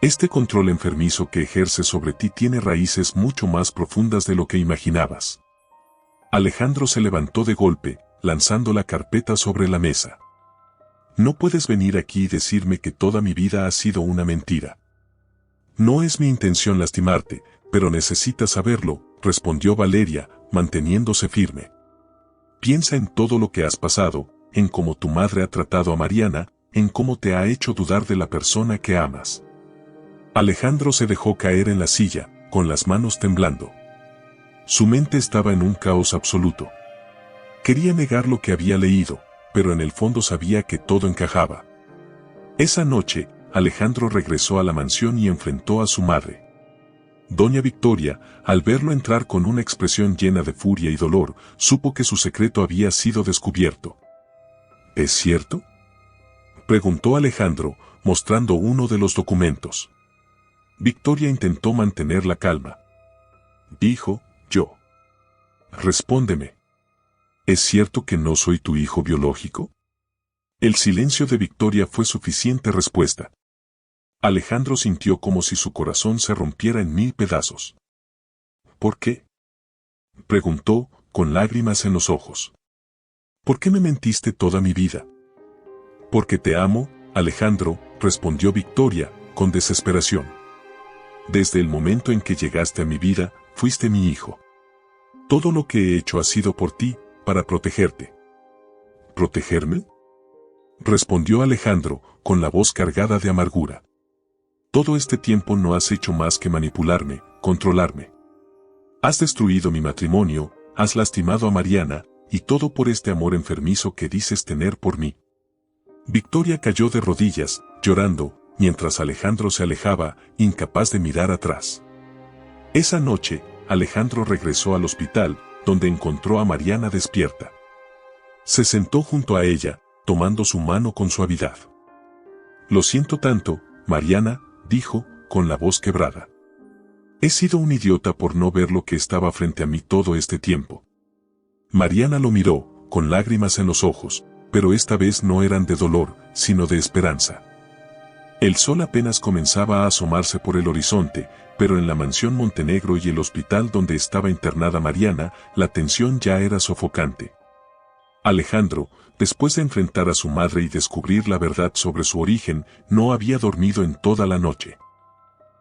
Este control enfermizo que ejerce sobre ti tiene raíces mucho más profundas de lo que imaginabas». Alejandro se levantó de golpe, lanzando la carpeta sobre la mesa. «No puedes venir aquí y decirme que toda mi vida ha sido una mentira». «No es mi intención lastimarte, pero necesitas saberlo», respondió Valeria, manteniéndose firme. «Piensa en todo lo que has pasado, en cómo tu madre ha tratado a Mariana, en cómo te ha hecho dudar de la persona que amas». Alejandro se dejó caer en la silla, con las manos temblando. Su mente estaba en un caos absoluto. Quería negar lo que había leído, pero en el fondo sabía que todo encajaba. Esa noche, Alejandro regresó a la mansión y enfrentó a su madre. Doña Victoria, al verlo entrar con una expresión llena de furia y dolor, supo que su secreto había sido descubierto. «¿Es cierto?», preguntó Alejandro, mostrando uno de los documentos. Victoria intentó mantener la calma. Dijo: «Yo». «Respóndeme. ¿Es cierto que no soy tu hijo biológico?». El silencio de Victoria fue suficiente respuesta. Alejandro sintió como si su corazón se rompiera en 1000 pedazos. «¿Por qué?», preguntó, con lágrimas en los ojos. «¿Por qué me mentiste toda mi vida?». «Porque te amo, Alejandro», respondió Victoria, con desesperación. «Desde el momento en que llegaste a mi vida, fuiste mi hijo. Todo lo que he hecho ha sido por ti, para protegerte». «¿Protegerme?», respondió Alejandro, con la voz cargada de amargura. «Todo este tiempo no has hecho más que manipularme, controlarme. Has destruido mi matrimonio, has lastimado a Mariana, y todo por este amor enfermizo que dices tener por mí». Victoria cayó de rodillas, llorando, mientras Alejandro se alejaba, incapaz de mirar atrás. Esa noche, Alejandro regresó al hospital, donde encontró a Mariana despierta. Se sentó junto a ella, tomando su mano con suavidad. «Lo siento tanto, Mariana», dijo, con la voz quebrada. «He sido un idiota por no ver lo que estaba frente a mí todo este tiempo». Mariana lo miró, con lágrimas en los ojos, pero esta vez no eran de dolor, sino de esperanza. El sol apenas comenzaba a asomarse por el horizonte, pero en la mansión Montenegro y el hospital donde estaba internada Mariana, la tensión ya era sofocante. Alejandro, después de enfrentar a su madre y descubrir la verdad sobre su origen, no había dormido en toda la noche.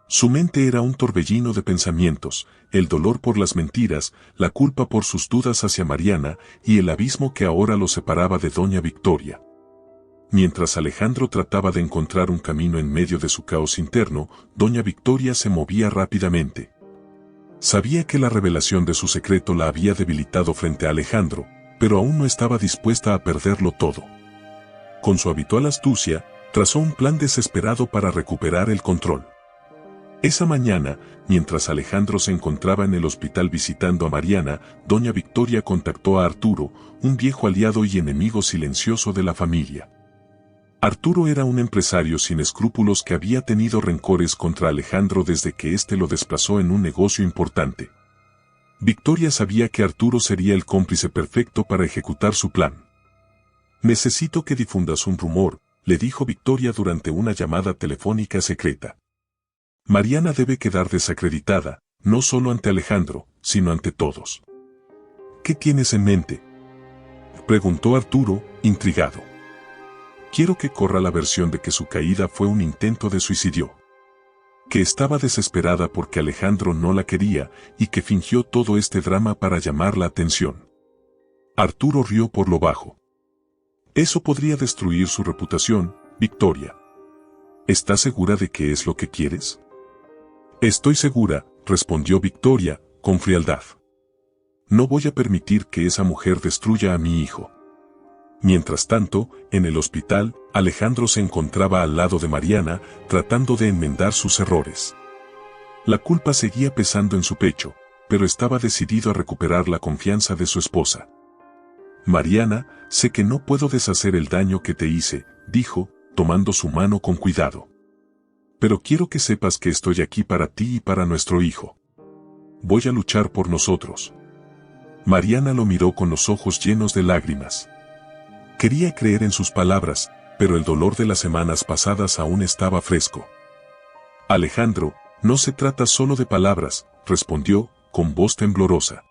Su mente era un torbellino de pensamientos, el dolor por las mentiras, la culpa por sus dudas hacia Mariana y el abismo que ahora lo separaba de doña Victoria. Mientras Alejandro trataba de encontrar un camino en medio de su caos interno, doña Victoria se movía rápidamente. Sabía que la revelación de su secreto la había debilitado frente a Alejandro, pero aún no estaba dispuesta a perderlo todo. Con su habitual astucia, trazó un plan desesperado para recuperar el control. Esa mañana, mientras Alejandro se encontraba en el hospital visitando a Mariana, doña Victoria contactó a Arturo, un viejo aliado y enemigo silencioso de la familia. Arturo era un empresario sin escrúpulos que había tenido rencores contra Alejandro desde que éste lo desplazó en un negocio importante. Victoria sabía que Arturo sería el cómplice perfecto para ejecutar su plan. «Necesito que difundas un rumor», le dijo Victoria durante una llamada telefónica secreta. «Mariana debe quedar desacreditada, no solo ante Alejandro, sino ante todos». «¿Qué tienes en mente?», preguntó Arturo, intrigado. «Quiero que corra la versión de que su caída fue un intento de suicidio. Que estaba desesperada porque Alejandro no la quería y que fingió todo este drama para llamar la atención». Arturo rió por lo bajo. «Eso podría destruir su reputación, Victoria. ¿Estás segura de que es lo que quieres?». «Estoy segura», respondió Victoria, con frialdad. «No voy a permitir que esa mujer destruya a mi hijo». Mientras tanto, en el hospital, Alejandro se encontraba al lado de Mariana, tratando de enmendar sus errores. La culpa seguía pesando en su pecho, pero estaba decidido a recuperar la confianza de su esposa. «Mariana, sé que no puedo deshacer el daño que te hice», dijo, tomando su mano con cuidado. «Pero quiero que sepas que estoy aquí para ti y para nuestro hijo. Voy a luchar por nosotros». Mariana lo miró con los ojos llenos de lágrimas. Quería creer en sus palabras, pero el dolor de las semanas pasadas aún estaba fresco. «Alejandro, no se trata solo de palabras», respondió, con voz temblorosa.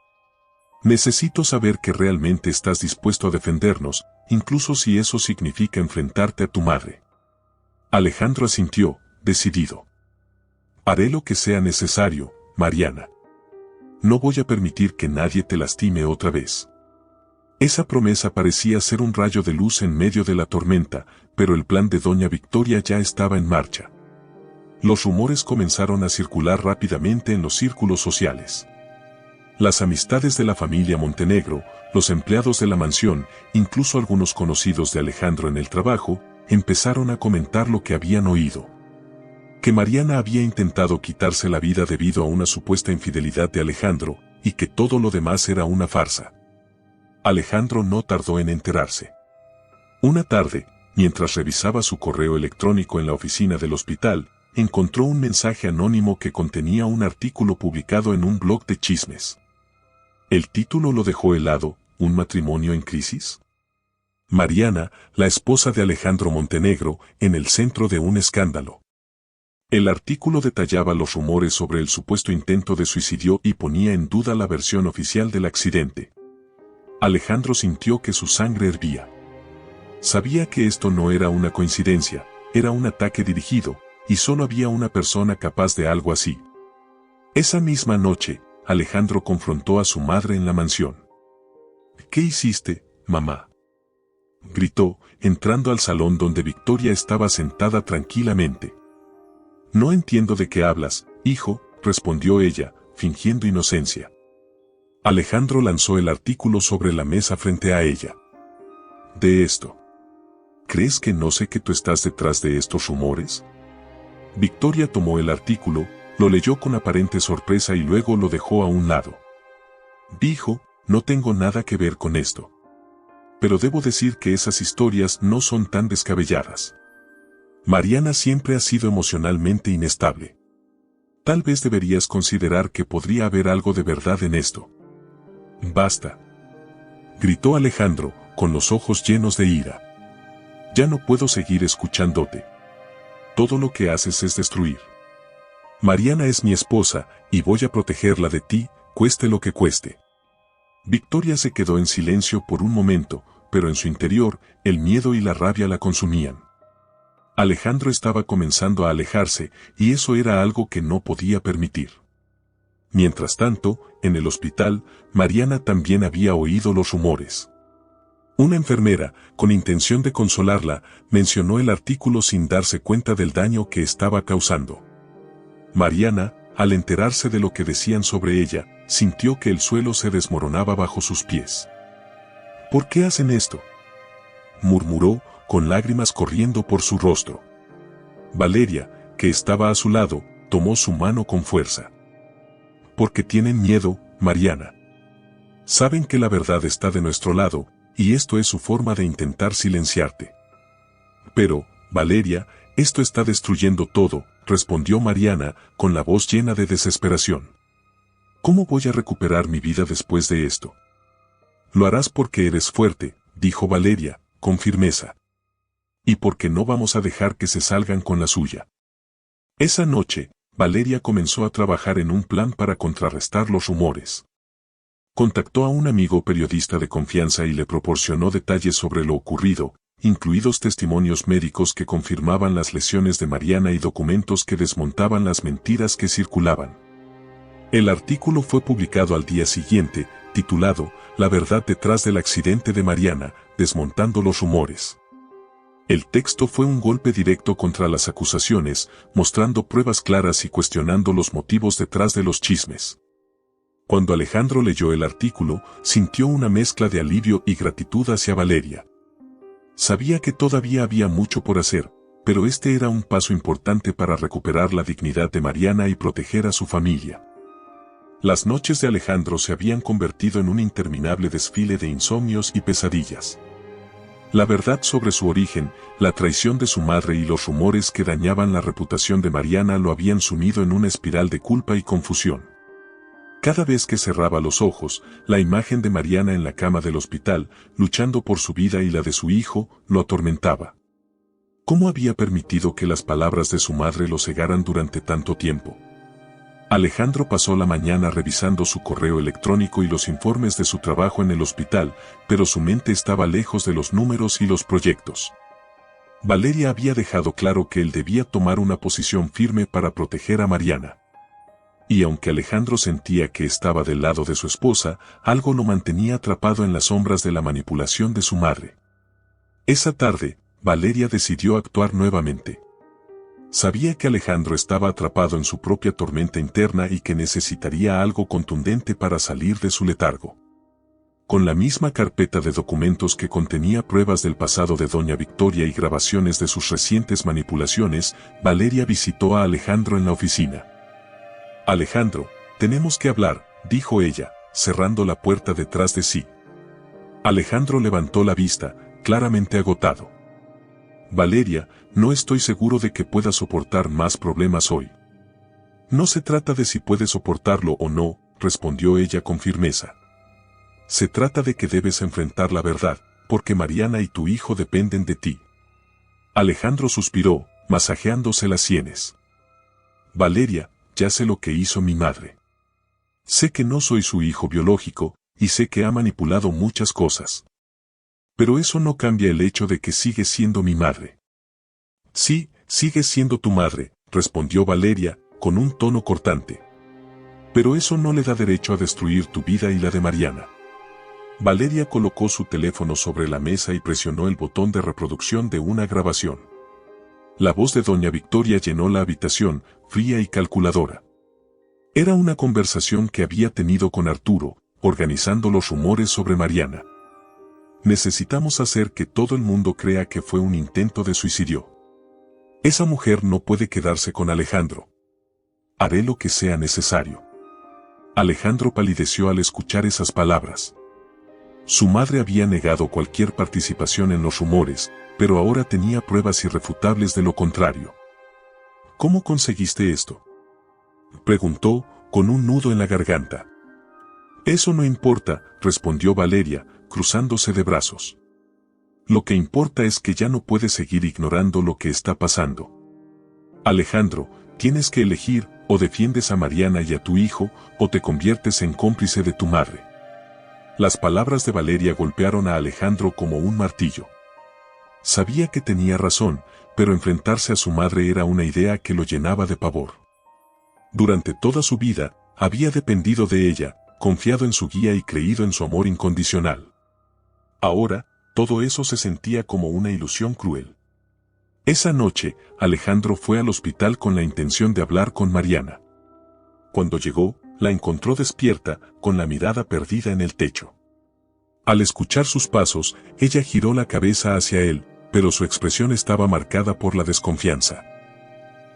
«Necesito saber que realmente estás dispuesto a defendernos, incluso si eso significa enfrentarte a tu madre». Alejandro asintió, decidido. «Haré lo que sea necesario, Mariana. No voy a permitir que nadie te lastime otra vez». Esa promesa parecía ser un rayo de luz en medio de la tormenta, pero el plan de doña Victoria ya estaba en marcha. Los rumores comenzaron a circular rápidamente en los círculos sociales. Las amistades de la familia Montenegro, los empleados de la mansión, incluso algunos conocidos de Alejandro en el trabajo, empezaron a comentar lo que habían oído. Que Mariana había intentado quitarse la vida debido a una supuesta infidelidad de Alejandro, y que todo lo demás era una farsa. Alejandro no tardó en enterarse. Una tarde, mientras revisaba su correo electrónico en la oficina del hospital, encontró un mensaje anónimo que contenía un artículo publicado en un blog de chismes. El título lo dejó helado: ¿Un matrimonio en crisis? Mariana, la esposa de Alejandro Montenegro, en el centro de un escándalo. El artículo detallaba los rumores sobre el supuesto intento de suicidio y ponía en duda la versión oficial del accidente. Alejandro sintió que su sangre hervía. Sabía que esto no era una coincidencia, era un ataque dirigido, y solo había una persona capaz de algo así. Esa misma noche, Alejandro confrontó a su madre en la mansión. «¿Qué hiciste, mamá?», gritó, entrando al salón donde Victoria estaba sentada tranquilamente. «No entiendo de qué hablas, hijo», respondió ella, fingiendo inocencia. Alejandro lanzó el artículo sobre la mesa frente a ella. «¿De esto? ¿Crees que no sé que tú estás detrás de estos rumores?». Victoria tomó el artículo, lo leyó con aparente sorpresa y luego lo dejó a un lado. Dijo: «No tengo nada que ver con esto. Pero debo decir que esas historias no son tan descabelladas. Mariana siempre ha sido emocionalmente inestable. Tal vez deberías considerar que podría haber algo de verdad en esto». «Basta», gritó Alejandro, con los ojos llenos de ira. «Ya no puedo seguir escuchándote. Todo lo que haces es destruir. Mariana es mi esposa, y voy a protegerla de ti, cueste lo que cueste». Victoria se quedó en silencio por un momento, pero en su interior, el miedo y la rabia la consumían. Alejandro estaba comenzando a alejarse, y eso era algo que no podía permitir. Mientras tanto, en el hospital, Mariana también había oído los rumores. Una enfermera, con intención de consolarla, mencionó el artículo sin darse cuenta del daño que estaba causando. Mariana, al enterarse de lo que decían sobre ella, sintió que el suelo se desmoronaba bajo sus pies. ¿Por qué hacen esto?, murmuró, con lágrimas corriendo por su rostro. Valeria, que estaba a su lado, tomó su mano con fuerza. Porque tienen miedo, Mariana. Saben que la verdad está de nuestro lado, y esto es su forma de intentar silenciarte. Pero, Valeria, esto está destruyendo todo, respondió Mariana, con la voz llena de desesperación. ¿Cómo voy a recuperar mi vida después de esto? Lo harás porque eres fuerte, dijo Valeria, con firmeza. Y porque no vamos a dejar que se salgan con la suya. Esa noche, Valeria comenzó a trabajar en un plan para contrarrestar los rumores. Contactó a un amigo periodista de confianza y le proporcionó detalles sobre lo ocurrido, incluidos testimonios médicos que confirmaban las lesiones de Mariana y documentos que desmontaban las mentiras que circulaban. El artículo fue publicado al día siguiente, titulado La verdad detrás del accidente de Mariana, desmontando los rumores. El texto fue un golpe directo contra las acusaciones, mostrando pruebas claras y cuestionando los motivos detrás de los chismes. Cuando Alejandro leyó el artículo, sintió una mezcla de alivio y gratitud hacia Valeria. Sabía que todavía había mucho por hacer, pero este era un paso importante para recuperar la dignidad de Mariana y proteger a su familia. Las noches de Alejandro se habían convertido en un interminable desfile de insomnios y pesadillas. La verdad sobre su origen, la traición de su madre y los rumores que dañaban la reputación de Mariana lo habían sumido en una espiral de culpa y confusión. Cada vez que cerraba los ojos, la imagen de Mariana en la cama del hospital, luchando por su vida y la de su hijo, lo atormentaba. ¿Cómo había permitido que las palabras de su madre lo cegaran durante tanto tiempo? Alejandro pasó la mañana revisando su correo electrónico y los informes de su trabajo en el hospital, pero su mente estaba lejos de los números y los proyectos. Valeria había dejado claro que él debía tomar una posición firme para proteger a Mariana. Y aunque Alejandro sentía que estaba del lado de su esposa, algo lo mantenía atrapado en las sombras de la manipulación de su madre. Esa tarde, Valeria decidió actuar nuevamente. Sabía que Alejandro estaba atrapado en su propia tormenta interna y que necesitaría algo contundente para salir de su letargo. Con la misma carpeta de documentos que contenía pruebas del pasado de Doña Victoria y grabaciones de sus recientes manipulaciones, Valeria visitó a Alejandro en la oficina. Alejandro, tenemos que hablar, dijo ella, cerrando la puerta detrás de sí. Alejandro levantó la vista, claramente agotado. Valeria, no estoy seguro de que pueda soportar más problemas hoy. No se trata de si puedes soportarlo o no, respondió ella con firmeza. Se trata de que debes enfrentar la verdad, porque Mariana y tu hijo dependen de ti. Alejandro suspiró, masajeándose las sienes. Valeria, ya sé lo que hizo mi madre. Sé que no soy su hijo biológico, y sé que ha manipulado muchas cosas. Pero eso no cambia el hecho de que sigue siendo mi madre. Sí, sigue siendo tu madre, respondió Valeria, con un tono cortante. Pero eso no le da derecho a destruir tu vida y la de Mariana. Valeria colocó su teléfono sobre la mesa y presionó el botón de reproducción de una grabación. La voz de Doña Victoria llenó la habitación, fría y calculadora. Era una conversación que había tenido con Arturo, organizando los rumores sobre Mariana. Necesitamos hacer que todo el mundo crea que fue un intento de suicidio. Esa mujer no puede quedarse con Alejandro. Haré lo que sea necesario. Alejandro palideció al escuchar esas palabras. Su madre había negado cualquier participación en los rumores, pero ahora tenía pruebas irrefutables de lo contrario. ¿Cómo conseguiste esto?, preguntó, con un nudo en la garganta. Eso no importa, respondió Valeria, cruzándose de brazos. Lo que importa es que ya no puedes seguir ignorando lo que está pasando. Alejandro, tienes que elegir, o defiendes a Mariana y a tu hijo, o te conviertes en cómplice de tu madre. Las palabras de Valeria golpearon a Alejandro como un martillo. Sabía que tenía razón, pero enfrentarse a su madre era una idea que lo llenaba de pavor. Durante toda su vida, había dependido de ella, confiado en su guía y creído en su amor incondicional. Ahora, todo eso se sentía como una ilusión cruel. Esa noche, Alejandro fue al hospital con la intención de hablar con Mariana. Cuando llegó, la encontró despierta, con la mirada perdida en el techo. Al escuchar sus pasos, ella giró la cabeza hacia él, pero su expresión estaba marcada por la desconfianza.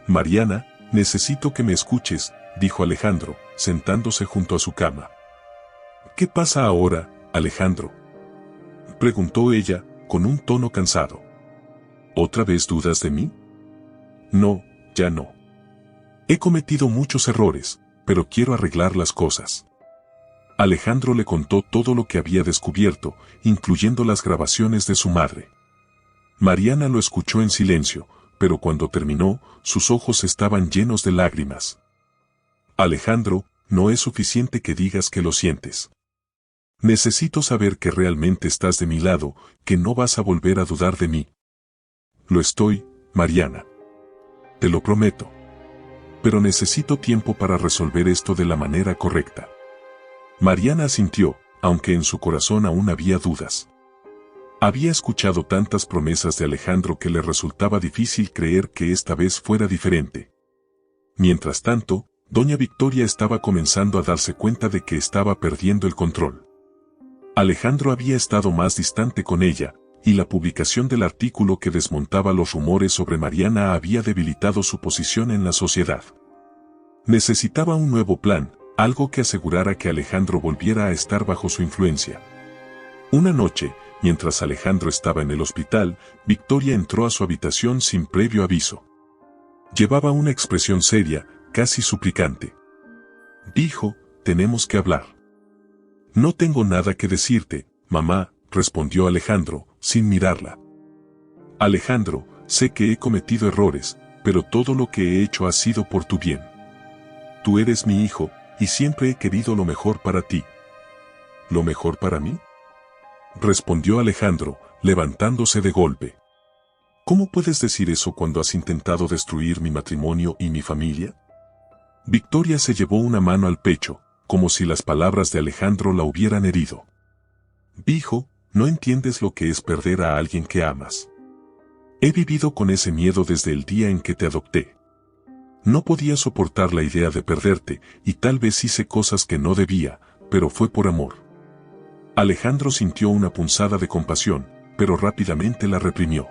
Mariana, necesito que me escuches, dijo Alejandro, sentándose junto a su cama. ¿Qué pasa ahora, Alejandro?, preguntó ella, con un tono cansado. ¿Otra vez dudas de mí? No, ya no. He cometido muchos errores, pero quiero arreglar las cosas. Alejandro le contó todo lo que había descubierto, incluyendo las grabaciones de su madre. Mariana lo escuchó en silencio, pero cuando terminó, sus ojos estaban llenos de lágrimas. Alejandro, no es suficiente que digas que lo sientes. Necesito saber que realmente estás de mi lado, que no vas a volver a dudar de mí. Lo estoy, Mariana. Te lo prometo. Pero necesito tiempo para resolver esto de la manera correcta. Mariana asintió, aunque en su corazón aún había dudas. Había escuchado tantas promesas de Alejandro que le resultaba difícil creer que esta vez fuera diferente. Mientras tanto, doña Victoria estaba comenzando a darse cuenta de que estaba perdiendo el control. Alejandro había estado más distante con ella, y la publicación del artículo que desmontaba los rumores sobre Mariana había debilitado su posición en la sociedad. Necesitaba un nuevo plan, algo que asegurara que Alejandro volviera a estar bajo su influencia. Una noche, mientras Alejandro estaba en el hospital, Victoria entró a su habitación sin previo aviso. Llevaba una expresión seria, casi suplicante. Dijo, tenemos que hablar. No tengo nada que decirte, mamá, respondió Alejandro, sin mirarla. Alejandro, sé que he cometido errores, pero todo lo que he hecho ha sido por tu bien. Tú eres mi hijo, y siempre he querido lo mejor para ti. ¿Lo mejor para mí?, respondió Alejandro, levantándose de golpe. ¿Cómo puedes decir eso cuando has intentado destruir mi matrimonio y mi familia? Victoria se llevó una mano al pecho, como si las palabras de Alejandro la hubieran herido. Hijo, no entiendes lo que es perder a alguien que amas. He vivido con ese miedo desde el día en que te adopté. No podía soportar la idea de perderte, y tal vez hice cosas que no debía, pero fue por amor. Alejandro sintió una punzada de compasión, pero rápidamente la reprimió.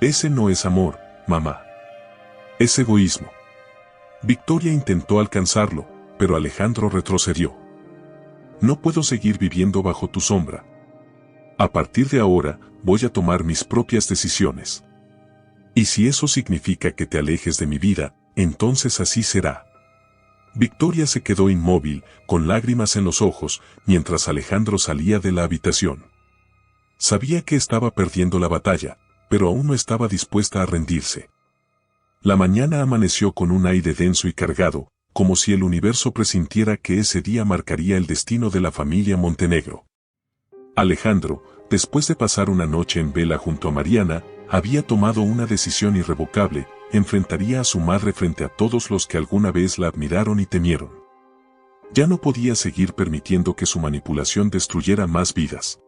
Ese no es amor, mamá. Es egoísmo. Victoria intentó alcanzarlo, pero Alejandro retrocedió. No puedo seguir viviendo bajo tu sombra. A partir de ahora, voy a tomar mis propias decisiones. Y si eso significa que te alejes de mi vida, entonces así será. Victoria se quedó inmóvil, con lágrimas en los ojos, mientras Alejandro salía de la habitación. Sabía que estaba perdiendo la batalla, pero aún no estaba dispuesta a rendirse. La mañana amaneció con un aire denso y cargado, como si el universo presintiera que ese día marcaría el destino de la familia Montenegro. Alejandro, después de pasar una noche en vela junto a Mariana, había tomado una decisión irrevocable: enfrentaría a su madre frente a todos los que alguna vez la admiraron y temieron. Ya no podía seguir permitiendo que su manipulación destruyera más vidas.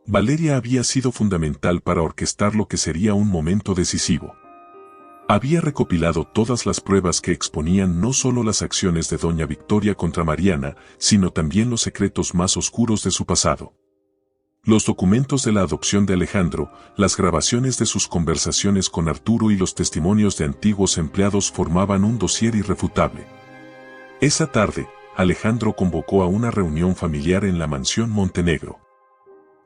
Valeria había sido fundamental para orquestar lo que sería un momento decisivo. Había recopilado todas las pruebas que exponían no solo las acciones de doña Victoria contra Mariana, sino también los secretos más oscuros de su pasado. Los documentos de la adopción de Alejandro, las grabaciones de sus conversaciones con Arturo y los testimonios de antiguos empleados formaban un dossier irrefutable. Esa tarde, Alejandro convocó a una reunión familiar en la mansión Montenegro.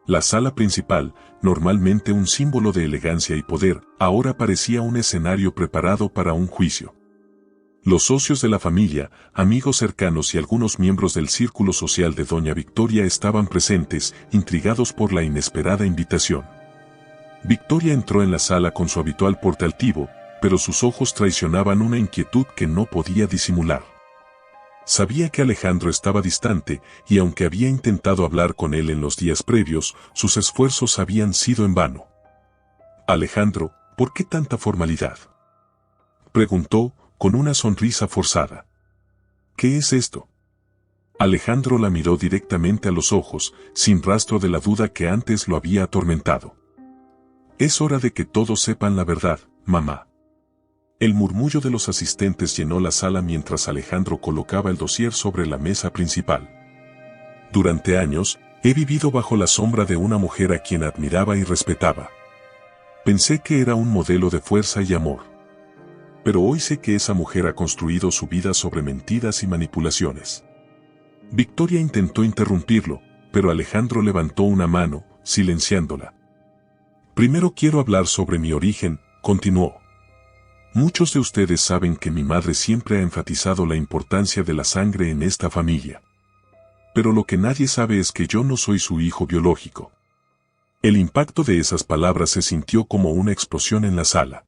La sala principal, normalmente un símbolo de elegancia y poder, ahora parecía un escenario preparado para un juicio. Los socios de la familia, amigos cercanos y algunos miembros del círculo social de doña Victoria estaban presentes, intrigados por la inesperada invitación. Victoria entró en la sala con su habitual porte altivo, pero sus ojos traicionaban una inquietud que no podía disimular. Sabía que Alejandro estaba distante, y aunque había intentado hablar con él en los días previos, sus esfuerzos habían sido en vano. Alejandro, ¿por qué tanta formalidad?, preguntó, con una sonrisa forzada. ¿Qué es esto? Alejandro la miró directamente a los ojos, sin rastro de la duda que antes lo había atormentado. Es hora de que todos sepan la verdad, mamá. El murmullo de los asistentes llenó la sala mientras Alejandro colocaba el dossier sobre la mesa principal. Durante años, He vivido bajo la sombra de una mujer a quien admiraba y respetaba. Pensé que era un modelo de fuerza y amor. Pero hoy sé que esa mujer ha construido su vida sobre mentiras y manipulaciones. Victoria intentó interrumpirlo, pero Alejandro levantó una mano, silenciándola. Primero quiero hablar sobre mi origen, continuó. Muchos de ustedes saben que mi madre siempre ha enfatizado la importancia de la sangre en esta familia. Pero lo que nadie sabe es que yo no soy su hijo biológico. El impacto de esas palabras se sintió como una explosión en la sala.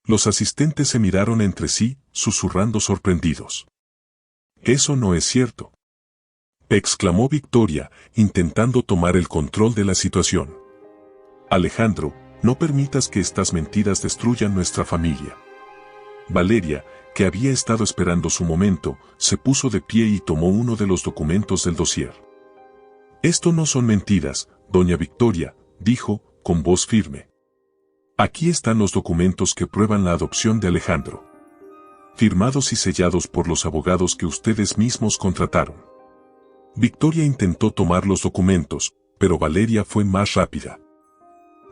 Los asistentes se miraron entre sí, susurrando sorprendidos. «Eso no es cierto», exclamó Victoria, intentando tomar el control de la situación. «Alejandro, no permitas que estas mentiras destruyan nuestra familia». Valeria, que había estado esperando su momento, se puso de pie y tomó uno de los documentos del dossier. «Esto no son mentiras, doña Victoria», dijo, con voz firme. «Aquí están los documentos que prueban la adopción de Alejandro. Firmados y sellados por los abogados que ustedes mismos contrataron». Victoria intentó tomar los documentos, pero Valeria fue más rápida.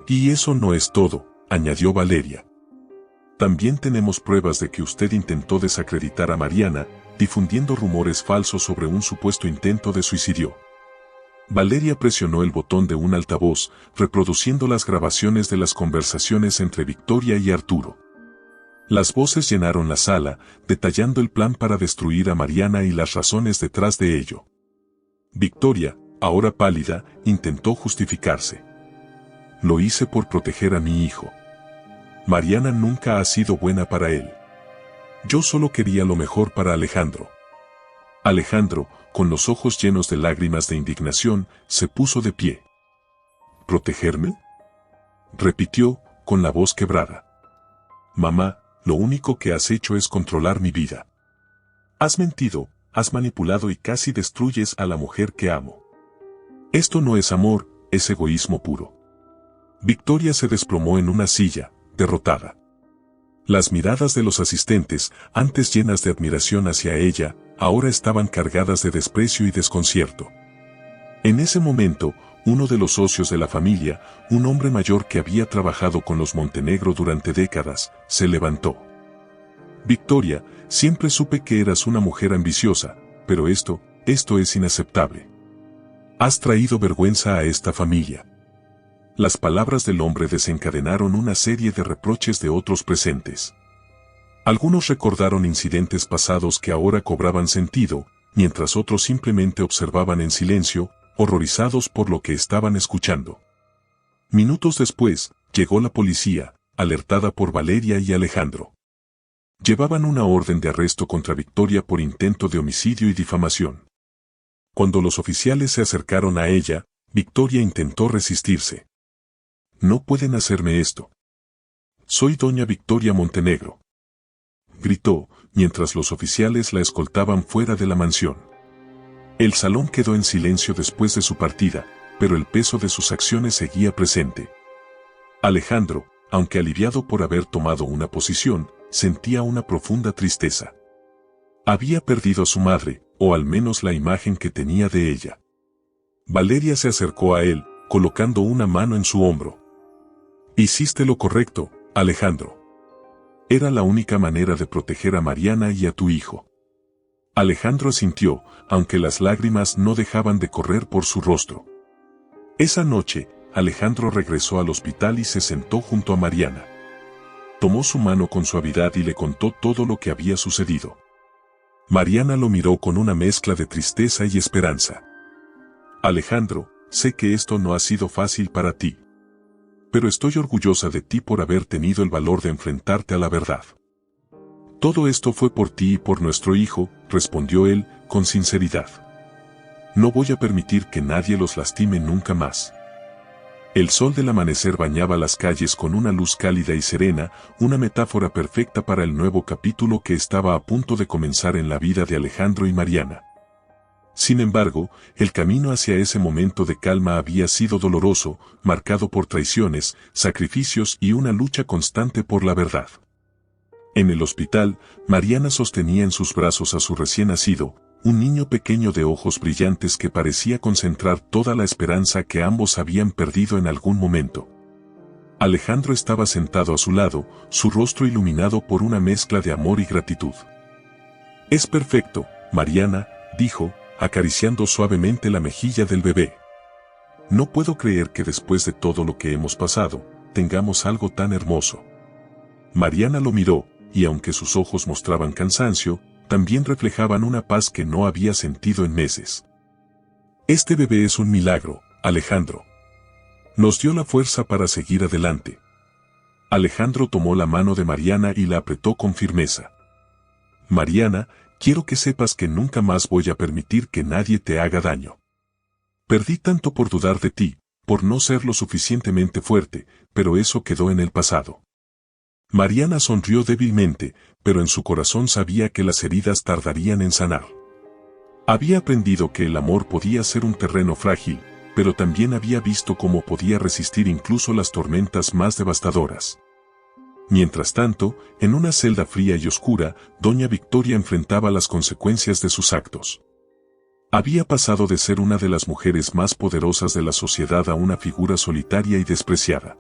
«Y eso no es todo», añadió Valeria. «También tenemos pruebas de que usted intentó desacreditar a Mariana, difundiendo rumores falsos sobre un supuesto intento de suicidio». Valeria presionó el botón de un altavoz, reproduciendo las grabaciones de las conversaciones entre Victoria y Arturo. Las voces llenaron la sala, detallando el plan para destruir a Mariana y las razones detrás de ello. Victoria, ahora pálida, intentó justificarse. «Lo hice por proteger a mi hijo. Mariana nunca ha sido buena para él. Yo solo quería lo mejor para Alejandro». Alejandro, con los ojos llenos de lágrimas de indignación, se puso de pie. «¿Protegerme?», repitió, con la voz quebrada. «Mamá, lo único que has hecho es controlar mi vida. Has mentido, has manipulado y casi destruyes a la mujer que amo. Esto no es amor, es egoísmo puro». Victoria se desplomó en una silla, derrotada. Las miradas de los asistentes, antes llenas de admiración hacia ella, ahora estaban cargadas de desprecio y desconcierto. En ese momento, uno de los socios de la familia, un hombre mayor que había trabajado con los Montenegro durante décadas, se levantó. «Victoria, siempre supe que eras una mujer ambiciosa, pero esto es inaceptable. Has traído vergüenza a esta familia». Las palabras del hombre desencadenaron una serie de reproches de otros presentes. Algunos recordaron incidentes pasados que ahora cobraban sentido, mientras otros simplemente observaban en silencio, horrorizados por lo que estaban escuchando. Minutos después, llegó la policía, alertada por Valeria y Alejandro. Llevaban una orden de arresto contra Victoria por intento de homicidio y difamación. Cuando los oficiales se acercaron a ella, Victoria intentó resistirse. «No pueden hacerme esto. Soy doña Victoria Montenegro», gritó, mientras los oficiales la escoltaban fuera de la mansión. El salón quedó en silencio después de su partida, pero el peso de sus acciones seguía presente. Alejandro, aunque aliviado por haber tomado una posición, sentía una profunda tristeza. Había perdido a su madre, o al menos la imagen que tenía de ella. Valeria se acercó a él, colocando una mano en su hombro. «Hiciste lo correcto, Alejandro. Era la única manera de proteger a Mariana y a tu hijo». Alejandro asintió, aunque las lágrimas no dejaban de correr por su rostro. Esa noche, Alejandro regresó al hospital y se sentó junto a Mariana. Tomó su mano con suavidad y le contó todo lo que había sucedido. Mariana lo miró con una mezcla de tristeza y esperanza. «Alejandro, sé que esto no ha sido fácil para ti. Pero estoy orgullosa de ti por haber tenido el valor de enfrentarte a la verdad». «Todo esto fue por ti y por nuestro hijo», respondió él, con sinceridad. «No voy a permitir que nadie los lastime nunca más». El sol del amanecer bañaba las calles con una luz cálida y serena, una metáfora perfecta para el nuevo capítulo que estaba a punto de comenzar en la vida de Alejandro y Mariana. Sin embargo, el camino hacia ese momento de calma había sido doloroso, marcado por traiciones, sacrificios y una lucha constante por la verdad. En el hospital, Mariana sostenía en sus brazos a su recién nacido, un niño pequeño de ojos brillantes que parecía concentrar toda la esperanza que ambos habían perdido en algún momento. Alejandro estaba sentado a su lado, su rostro iluminado por una mezcla de amor y gratitud. «Es perfecto, Mariana», dijo, acariciando suavemente la mejilla del bebé. «No puedo creer que después de todo lo que hemos pasado, tengamos algo tan hermoso». Mariana lo miró, y aunque sus ojos mostraban cansancio, también reflejaban una paz que no había sentido en meses. «Este bebé es un milagro, Alejandro. Nos dio la fuerza para seguir adelante». Alejandro tomó la mano de Mariana y la apretó con firmeza. «Mariana, quiero que sepas que nunca más voy a permitir que nadie te haga daño. Perdí tanto por dudar de ti, por no ser lo suficientemente fuerte, pero eso quedó en el pasado». Mariana sonrió débilmente, pero en su corazón sabía que las heridas tardarían en sanar. Había aprendido que el amor podía ser un terreno frágil, pero también había visto cómo podía resistir incluso las tormentas más devastadoras. Mientras tanto, en una celda fría y oscura, doña Victoria enfrentaba las consecuencias de sus actos. Había pasado de ser una de las mujeres más poderosas de la sociedad a una figura solitaria y despreciada.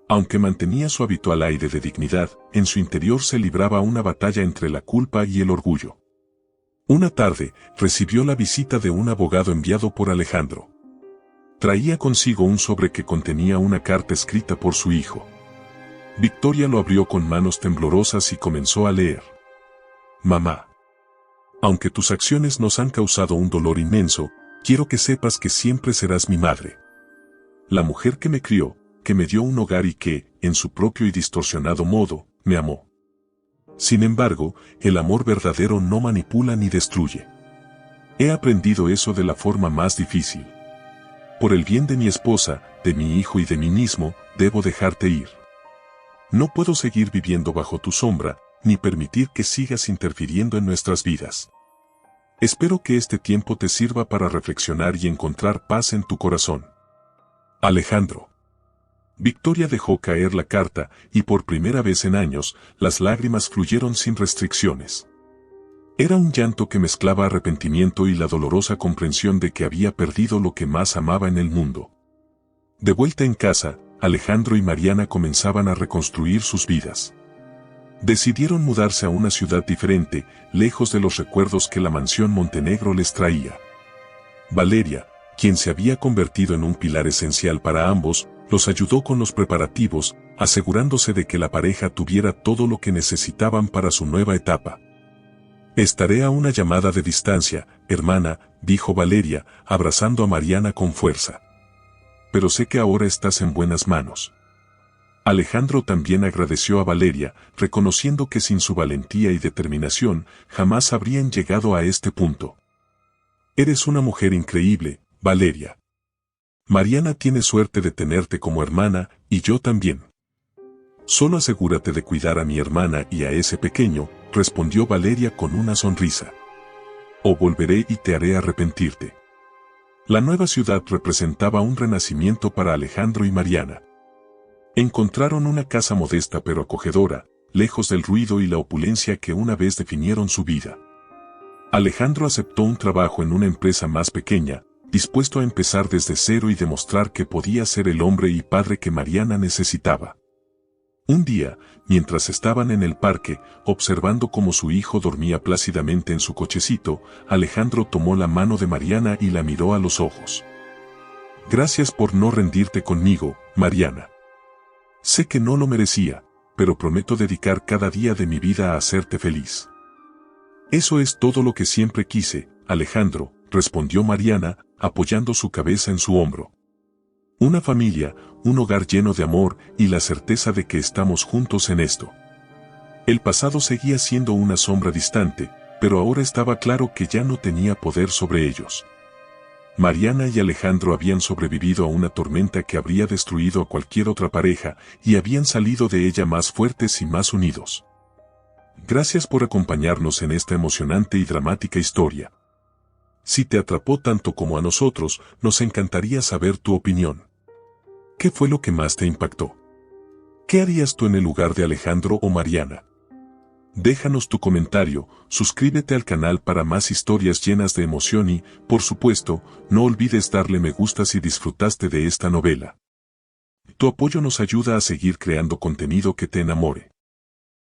Aunque mantenía su habitual aire de dignidad, en su interior se libraba una batalla entre la culpa y el orgullo. Una tarde, recibió la visita de un abogado enviado por Alejandro. Traía consigo un sobre que contenía una carta escrita por su hijo. Victoria lo abrió con manos temblorosas y comenzó a leer. «Mamá. Aunque tus acciones nos han causado un dolor inmenso, quiero que sepas que siempre serás mi madre. La mujer que me crió, que me dio un hogar y que, en su propio y distorsionado modo, me amó. Sin embargo, el amor verdadero no manipula ni destruye. He aprendido eso de la forma más difícil. Por el bien de mi esposa, de mi hijo y de mí mismo, debo dejarte ir. No puedo seguir viviendo bajo tu sombra, ni permitir que sigas interfiriendo en nuestras vidas. Espero que este tiempo te sirva para reflexionar y encontrar paz en tu corazón. Alejandro». Victoria dejó caer la carta, y por primera vez en años, las lágrimas fluyeron sin restricciones. Era un llanto que mezclaba arrepentimiento y la dolorosa comprensión de que había perdido lo que más amaba en el mundo. De vuelta en casa, Alejandro y Mariana comenzaban a reconstruir sus vidas. Decidieron mudarse a una ciudad diferente, lejos de los recuerdos que la mansión Montenegro les traía. Valeria, quien se había convertido en un pilar esencial para ambos, los ayudó con los preparativos, asegurándose de que la pareja tuviera todo lo que necesitaban para su nueva etapa. «Estaré a una llamada de distancia, hermana», dijo Valeria, abrazando a Mariana con fuerza. «Pero sé que ahora estás en buenas manos». Alejandro también agradeció a Valeria, reconociendo que sin su valentía y determinación, jamás habrían llegado a este punto. «Eres una mujer increíble, Valeria. Mariana tiene suerte de tenerte como hermana, y yo también. Solo asegúrate de cuidar a mi hermana y a ese pequeño», respondió Valeria con una sonrisa. «O volveré y te haré arrepentirte». La nueva ciudad representaba un renacimiento para Alejandro y Mariana. Encontraron una casa modesta pero acogedora, lejos del ruido y la opulencia que una vez definieron su vida. Alejandro aceptó un trabajo en una empresa más pequeña, dispuesto a empezar desde cero y demostrar que podía ser el hombre y padre que Mariana necesitaba. Un día, mientras estaban en el parque, observando cómo su hijo dormía plácidamente en su cochecito, Alejandro tomó la mano de Mariana y la miró a los ojos. «Gracias por no rendirte conmigo, Mariana. Sé que no lo merecía, pero prometo dedicar cada día de mi vida a hacerte feliz». «Eso es todo lo que siempre quise, Alejandro», respondió Mariana, apoyando su cabeza en su hombro. «Una familia, un hogar lleno de amor y la certeza de que estamos juntos en esto». El pasado seguía siendo una sombra distante, pero ahora estaba claro que ya no tenía poder sobre ellos. Mariana y Alejandro habían sobrevivido a una tormenta que habría destruido a cualquier otra pareja, y habían salido de ella más fuertes y más unidos. Gracias por acompañarnos en esta emocionante y dramática historia. Si te atrapó tanto como a nosotros, nos encantaría saber tu opinión. ¿Qué fue lo que más te impactó? ¿Qué harías tú en el lugar de Alejandro o Mariana? Déjanos tu comentario, suscríbete al canal para más historias llenas de emoción y, por supuesto, no olvides darle me gusta si disfrutaste de esta novela. Tu apoyo nos ayuda a seguir creando contenido que te enamore.